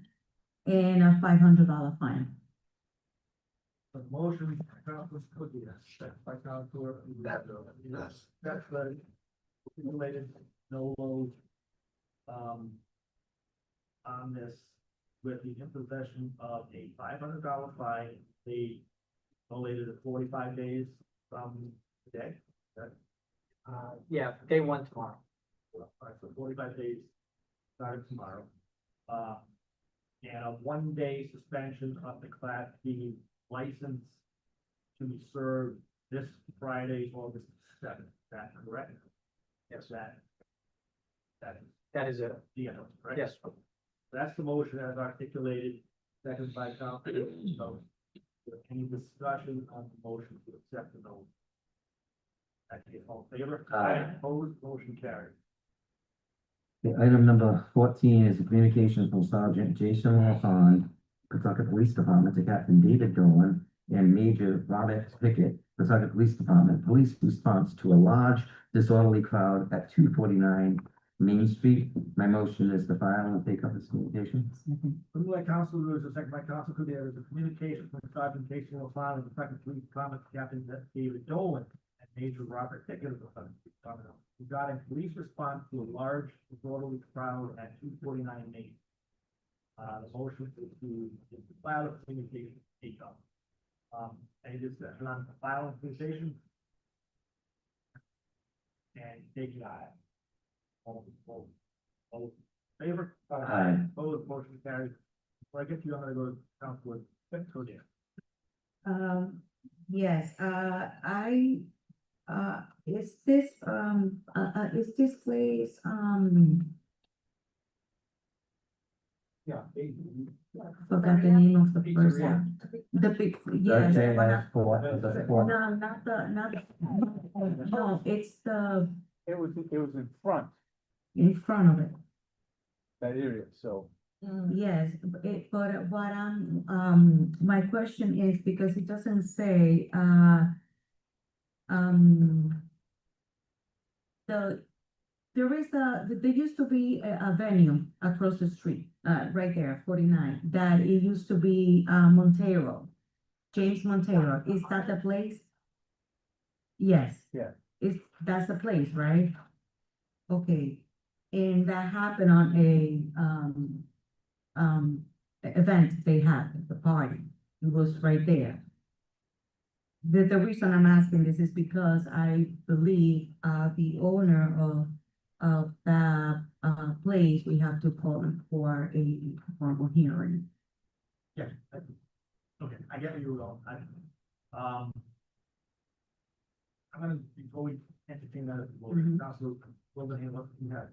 and a $500 fine. The motion, Councilor Lucia, second by Councilor. That's the related no load, on this with the imposition of a $500 fine, paid no later than 45 days from today. Yeah, day one tomorrow. All right, so 45 days starting tomorrow. And a 1-day suspension of the Class B license to be served this Friday, August 7th. Is that correct? Yes, That is it. yeah, right? Yes. That's the motion as articulated, second by Councilor. So, any discussion on the motion to accept the note? All in favor? Aye. Opposed, motion carried. Okay, item number 14 is a communication from Sergeant Jason Lawson, Pawtucket Police Department, to Captain David Dolan and Major Robert Pickett, Pawtucket Police Department, police response to a large disorderly crowd at 249 Main Street. My motion is to file and take up this communication. Moved by Councilor Lewis, a second by Councilor Cudero, the communication from Sergeant Jason Lawson, the second police department, Captain David Dolan and Major Robert Pickett of the Pawtucket Police Department regarding police response to a large disorderly crowd at 249 Main. The motion is to file a communication, take up. Any discussion on the filing communication? And take it aye. All in favor? Aye. Opposed, motion carried. Before I get to you, I'm gonna go to Councilor Cudero. Yes, is this place, Yeah. forgot the name of the Pizzeria. person. The big, yes. Okay, one that's four. That's four. No, no, it's the, It was in front, in front of it. that area, so. Yes, but what my question is, because it doesn't say, there used to be a venue across the street, right there, 49, that it used to be, Montero, James Montero. Is that the place? Yes. Yeah. That's the place, right? Okay, and that happened on a, event they had at the party. It was right there. The reason I'm asking this is because I believe, the owner of that, place, we have to call him for a formal hearing. Yeah. Okay, I get where you were going. I'm gonna, before we entertain that, Mhm. Councilor Wilbraham, what you have?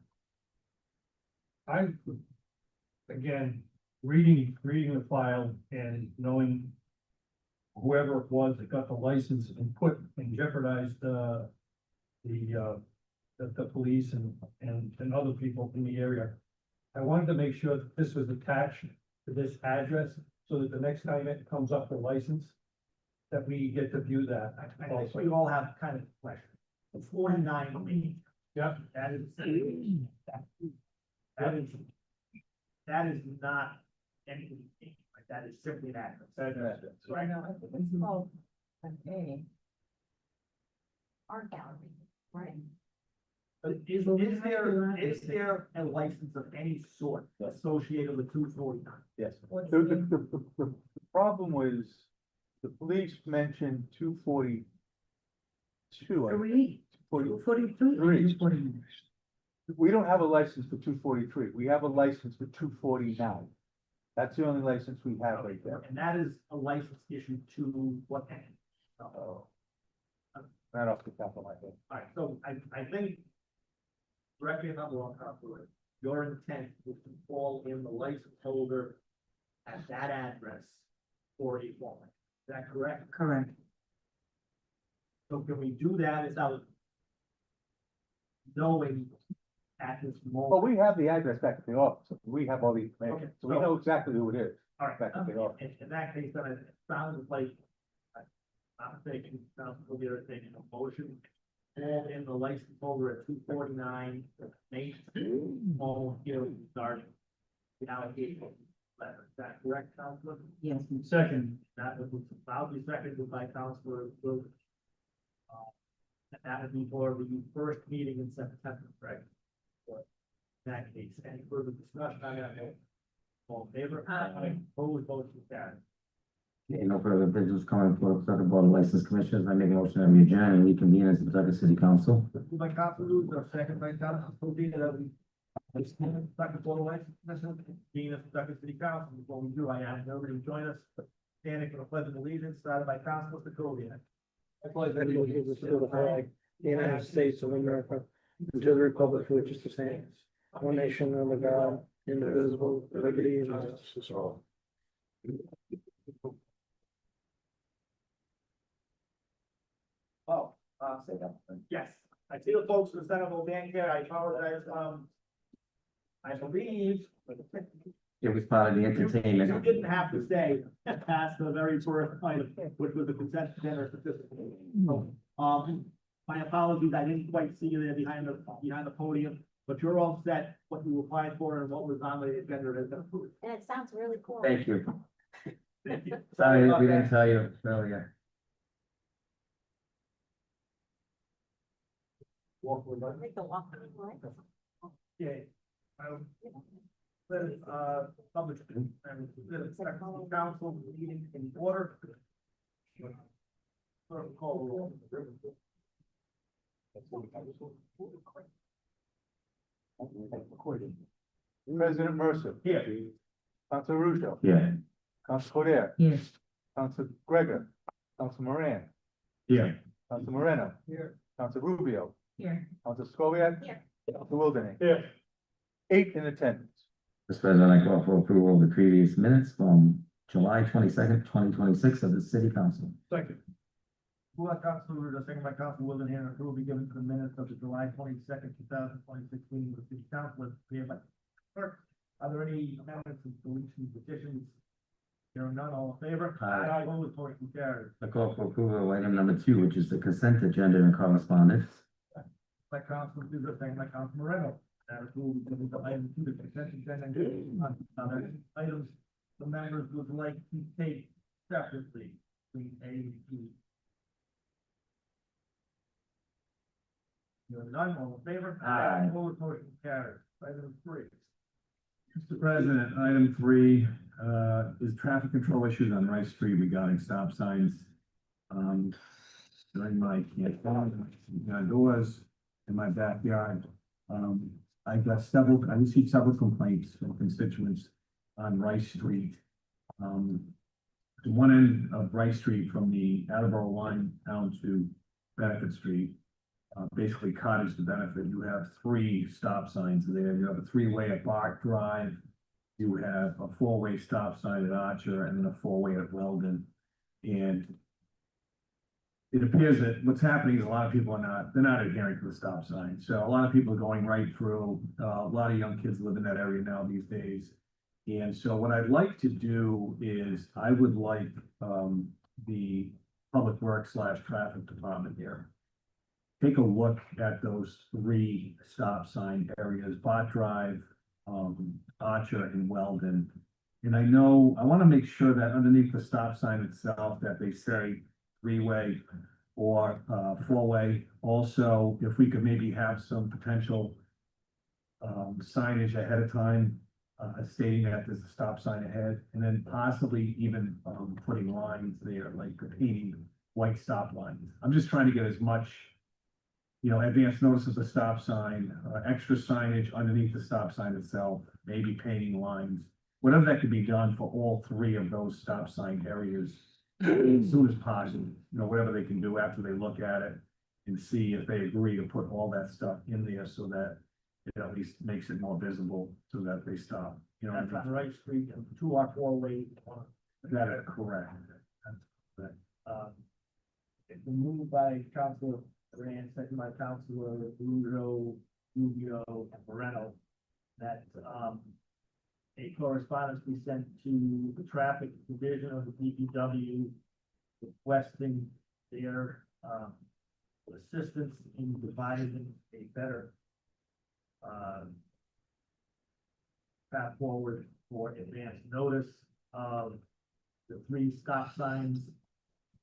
I again, reading the file and knowing whoever it was that got the license and put and jeopardized, the police and other people in the area. I wanted to make sure that this was attached to this address, so that the next time it comes up for license, that we get to view that. I think we all have kind of question. 49 Main. Yep. That is not anything, like, that is simply an address. Right now, I think it's called an A. Art gallery, right? But is there a license of any sort associated with 249? Yes. What's The, the- the problem was, the police mentioned 242. Three, 243. 243. We don't have a license for 243. We have a license for 249. That's the only license we have right there. And that is a license issued to what end? Right off the top of my head. All right, so I think, correct me if I'm wrong, Counselor, your intent was to fall in the license holder at that address for a form. Is that correct? Correct. So can we do that without knowing at this Well, moment? we have the address back at the office. We have all the Okay, information, so we know exactly who it is. All right, back at the office. in that case, then it sounds like, I'm thinking, Council, you're taking a motion, all in the license holder at 249, Main Street, all here starting the allocation letter. Is that correct, Councilor? Yes. Second. That was loudly seconded by Councilor Wilson. And that would be for the first meeting in September, right? For that case, any further discussion on that? All in favor? Opposed, motion carried. Okay, no further business coming for the Pawtucket Board of License Commissioners. I make a motion that we adjourn and reconvene as the Pawtucket City Council. Moved by Council Lewis, or second by Council Codina, that we. Second Board of License Commission, being the Pawtucket City Council, before we do, I ask everybody to join us, standing for the pledge of allegiance, started by Council Codina. I pledge allegiance to the flag, the United States of America, and to the republic for which it stands, one nation under God, indivisible, with liberty and justice for all. Oh, yes, I see the folks in the Senate bank here, I apologize, I believe. It was part of the You entertainment. didn't have to stay past the very first item, which was the consent agenda certificate. My apologies, I didn't quite see you there behind the podium, but you're all set, what you applied for and what was on the agenda is approved. And it sounds really cool. Thank you. Thank you. Sorry, about we that. didn't tell you earlier. Make the walk. Okay. Public, and the council meeting in order. Clerk will call the roll. President Mercer. Here. Council Russo. Yeah. Council Codere. Yes. Council Gregor. Council Moran. Yeah. Council Moreno. Here. Council Rubio. Here. Council Scoviac. Here. Council Wilderness. Here. 8 in attendance. Mr. President, I call for approval of the previous minutes from July 22nd, 2026 of the City Council. Second. Moved by Council Russo, second by Council Wilson, here, approval be given to the minutes of the July 22nd, 2026 meeting with the council, as prepared by clerk. Are there any amendments and deletions, additions? There are none, all in favor? Aye. Opposed, motion carries. I call for approval of item number 2, which is the consent agenda and correspondence. By Council Russo, second by Council Moreno. That approval be given to item 2, the consent agenda, and other items the members would like to take separately, between A and B. You're none, all in favor? Aye. Opposed, motion carries. Item 3. Mr. President, item 3, is traffic control issues on Rice Street regarding stop signs. During my campaign, doors in my backyard, I received several complaints from constituents on Rice Street. The one end of Rice Street from the Attleboro line down to Benefit Street, basically Cottage to Benefit, you have 3 stop signs there. You have a 3-way at Bark Drive, you have a four-way stop sign at Archer and then a four-way at Weldon. And it appears that what's happening is a lot of people they're not adhering to the stop sign. So a lot of people are going right through, a lot of young kids live in that area now these days. And so what I'd like to do is I would like, the Public Works / Traffic Department here. Take a look at those 3 stop sign areas, Bot Drive, Archer and Weldon. And I want to make sure that underneath the stop sign itself, that they say 3-way or 4-way. Also, if we could maybe have some potential signage ahead of time, stating that there's a stop sign ahead, and then possibly even putting lines there, like painting white stop lines. I'm just trying to get as much, advance notice of the stop sign, extra signage underneath the stop sign itself, maybe painting lines, whatever that could be done for all 3 of those stop sign areas as soon as possible, whatever they can do after they look at it and see if they agree to put all that stuff in there so that it at least makes it more visible so that they stop, That's on Wright Street and 2 are 4-way. That is correct. It's been moved by Councilor Duran, second by Councilor Russo, Rubio, and Moreno, that, a correspondence be sent to the traffic division of the DPW requesting their, assistance in devising a better, path forward for advance notice of the 3 stop signs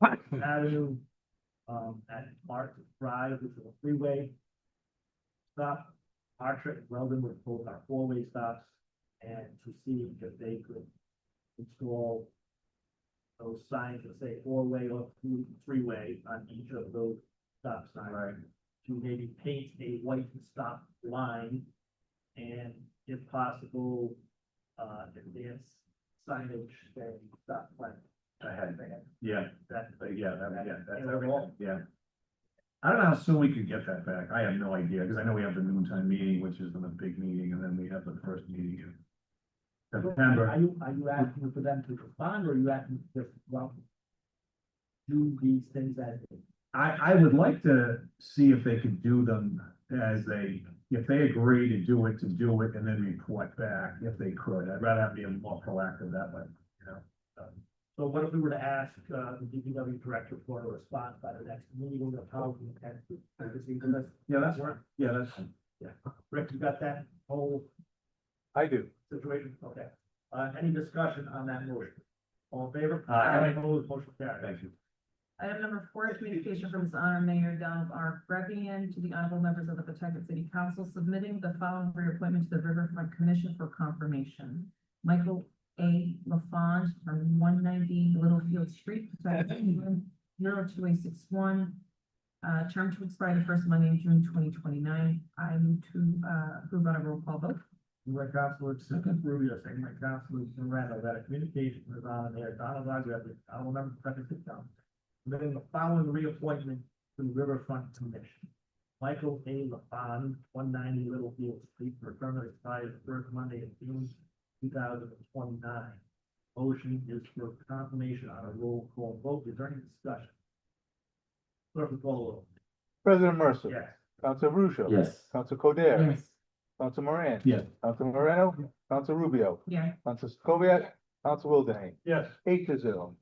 Avenue, at Mark Drive, which is a 3-way stop, Archer and Weldon, which both are 4-way stops, and to see if they could install those signs that say 4-way or 3-way on each of those stop signs. Right. To maybe paint a white stop line, and if possible, advance signage saying stop line. Ahead. Yeah. That's. Overall. Yeah. I don't know how soon we could get that back. I have no idea, because I know we have the noontime meeting, which is the big meeting, and then we have the first meeting in September. Are you asking for them to respond, or are you asking to just, do these things as they? I would like to see if they could do them if they agree to do it, and then report back if they could. I'd rather be more proactive that way, So what if we were to ask, the DPW director for a response by the next meeting of how we can? Yeah, that's right. Yeah, that's. Yeah. Rick, you got that whole I do. situation? Okay. Any discussion on that motion? All in favor? Aye. Opposed, motion carried. Thank you. Item number 4, communication from His Honor Mayor Donald R. Brecken to the honorable members of the Pawtucket City Council, submitting the following reappointment to the Riverfront Commission for confirmation. Michael A. LaFond from 190 Littlefield Street, Pawtucket, England, 02861. Term to expire the first Monday in June 2029. I move to approve on a roll call vote. Moved by Councilor Rubio, second by Councilor Moreno, that a communication was on there, Donald R. Brecken, I will remember the City Council, submitting the following reappointment to the Riverfront Commission. Michael A. LaFond, 190 Littlefield Street, for a term that expires the first Monday in June 2029. Motion is for confirmation on a roll call vote. Is there any discussion? Clerk will call the roll. President Mercer. Yes. Council Russo. Yes. Council Codere. Yes. Council Moran. Yes. Council Moreno. Council Rubio. Yeah. Council Sokoviak. Council Wildenhain. Yes. 8-0.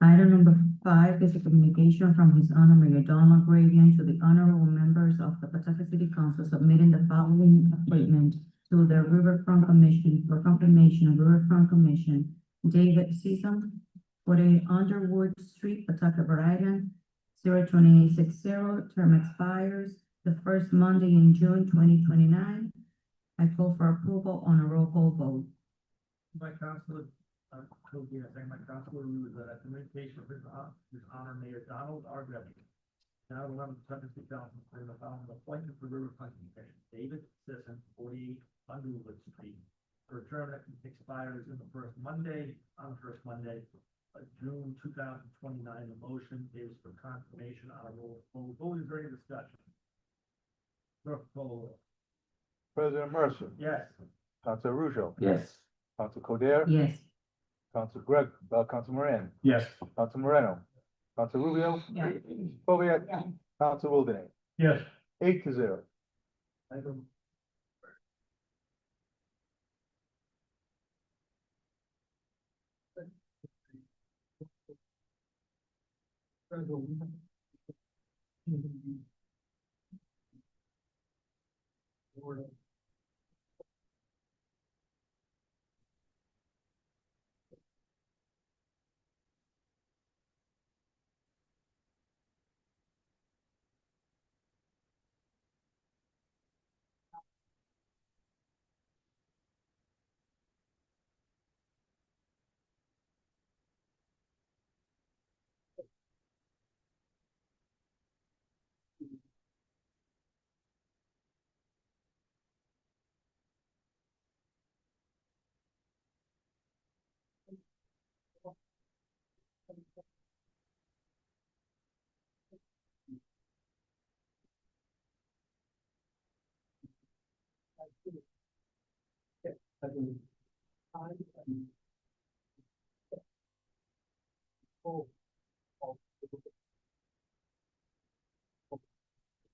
Item number 5 is a communication from His Honor Mayor Donald Gravian to the honorable members of the Pawtucket City Council, submitting the following appointment to the Riverfront Commission for confirmation. Riverfront Commission, David Season, 48 Underwood Street, Pawtucket, Rhode Island, 02860, term expires the first Monday in June 2029. I call for approval on a roll call vote. By Councilor Codere, second by Councilor Rubio, that a communication of His Honor Mayor Donald R. Brecken. Now, the Pawtucket City Council, for the following appointment for Riverfront Commission, David Sisson, 48 Underwood Street, for a term that expires in the first Monday, June 2029. The motion is for confirmation on a roll call vote. Is there any discussion? Clerk, call the roll. President Mercer, Yes. Council Ruzo, Yes. Council Codere, Yes. Council Moran, Yes. Council Moreno, Council Rubio, Yeah. Kovic, Council Wildenhain, Yes. 8-0. Item.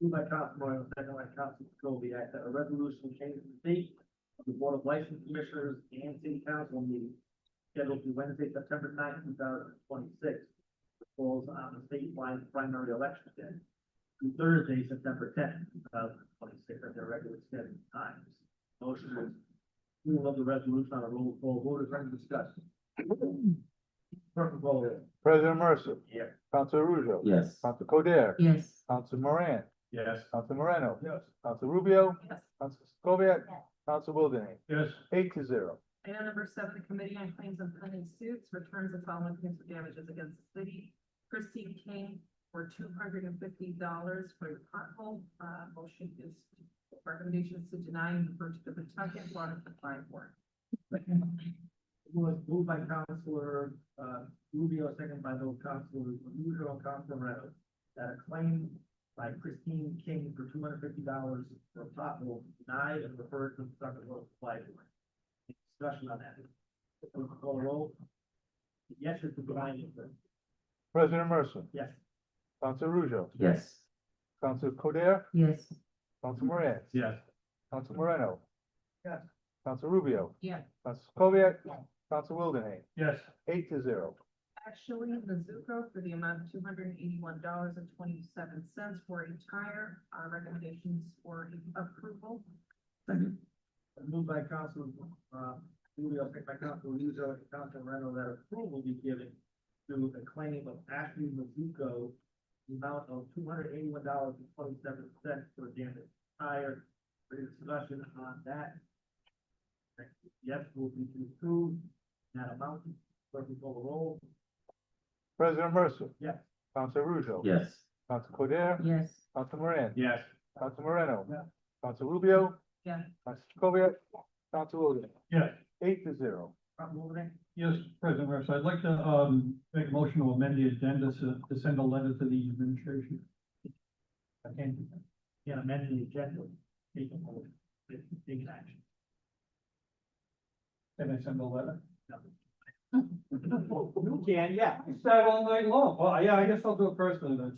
Moved by Council Roy, second by Council Jacoby, act that a resolution changing the date of the Board of License Commissioners and City Council meeting scheduled for Wednesday, September 9th, 2026, falls on the statewide primary election day, to Thursday, September 10th, 2026, at their regular scheduled times. Motion is approval of the resolution on a roll call vote. Is there any discussion? Clerk will call the roll. President Mercer, Yes. Council Ruzo, Yes. Council Codere, Yes. Council Moran, Yes. Council Moreno, Yes. Council Rubio, Yes. Council Kovic, Yes. Council Wildenhain, Yes. 8-0. Item number 7, the Committee on Claims and Pending Suits returns the following claims for damages against the city. Christine King for $250 for the pothole. Motion is, recommendation is to deny and refer to the Pawtucket Water Supply Board. Was moved by Councilor, Rubio, second by those Councilors, Rubio and Councilor Reynolds, that a claim by Christine King for $250 for a pothole denied and referred to the Pawtucket Water Supply Board. Any discussion on that? Clerk, call the roll. Yes, it's a blind. President Mercer, Yes. Council Ruzo, Yes. Council Codere, Yes. Council Moran, Yes. Council Moreno, Yes. Council Rubio, Yeah. Council Kovic, Council Wildenhain, Yes. 8-0. Actually, Mizuko for the amount of $281.27 for a tire. Our recommendations for approval. Second. Moved by Council, Rubio, second by Council Ruzo, and Council Reynolds, that approval be given to the claim of Ashley Mizuko, the amount of $281.27 for damage tire. For discussion on that. Yes, will be to approve that amount. Clerk will call the roll. President Mercer, Yes. Council Ruzo, Yes. Council Codere, Yes. Council Moran, Yes. Council Moreno, Yeah. Council Rubio, Yeah. Council Kovic, Council Wildenhain, Yes. 8-0. Moving. Yes, President Russo, I'd like to, make a motion to amend the agenda to send a letter to the administration. I can't amend the agenda. Take action. Can I send a letter? You can, yeah. I sat all night long. Well, yeah, I guess I'll do it personally then.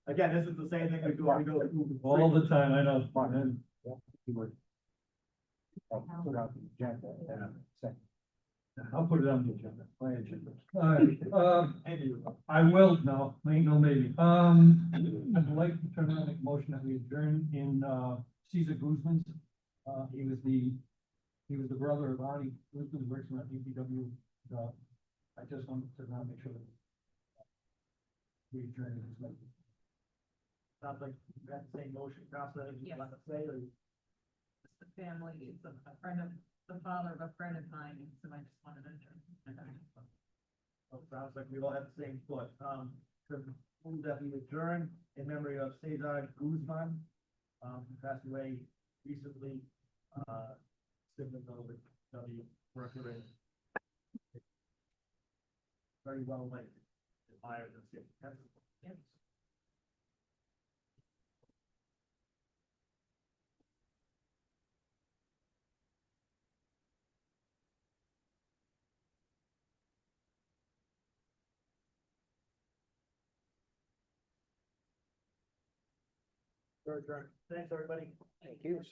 Again, this is the same thing we do, we go through. All the time, I know. And Put out the agenda and second. I'll put it on the agenda, my agenda. All right, I will, no, ain't no maybe. I'd like to turn around and make a motion that we adjourn in, Cesar Guzman's. He was the brother of Arnie Guzman, who works in that DPW. I just wanted to now make sure that we adjourn this meeting. Sounds like you got the same motion, Councilor, anything you'd like to say, or? It's the family, it's a friend of, the father of a friend of mine, so I just wanted to. Oh, sounds like we all have the same thought. To move that we adjourn in memory of Cesar Guzman, who passed away recently, sibling of the worker in. Very well liked, admired, and said, yes. Thanks, everybody. Thank you.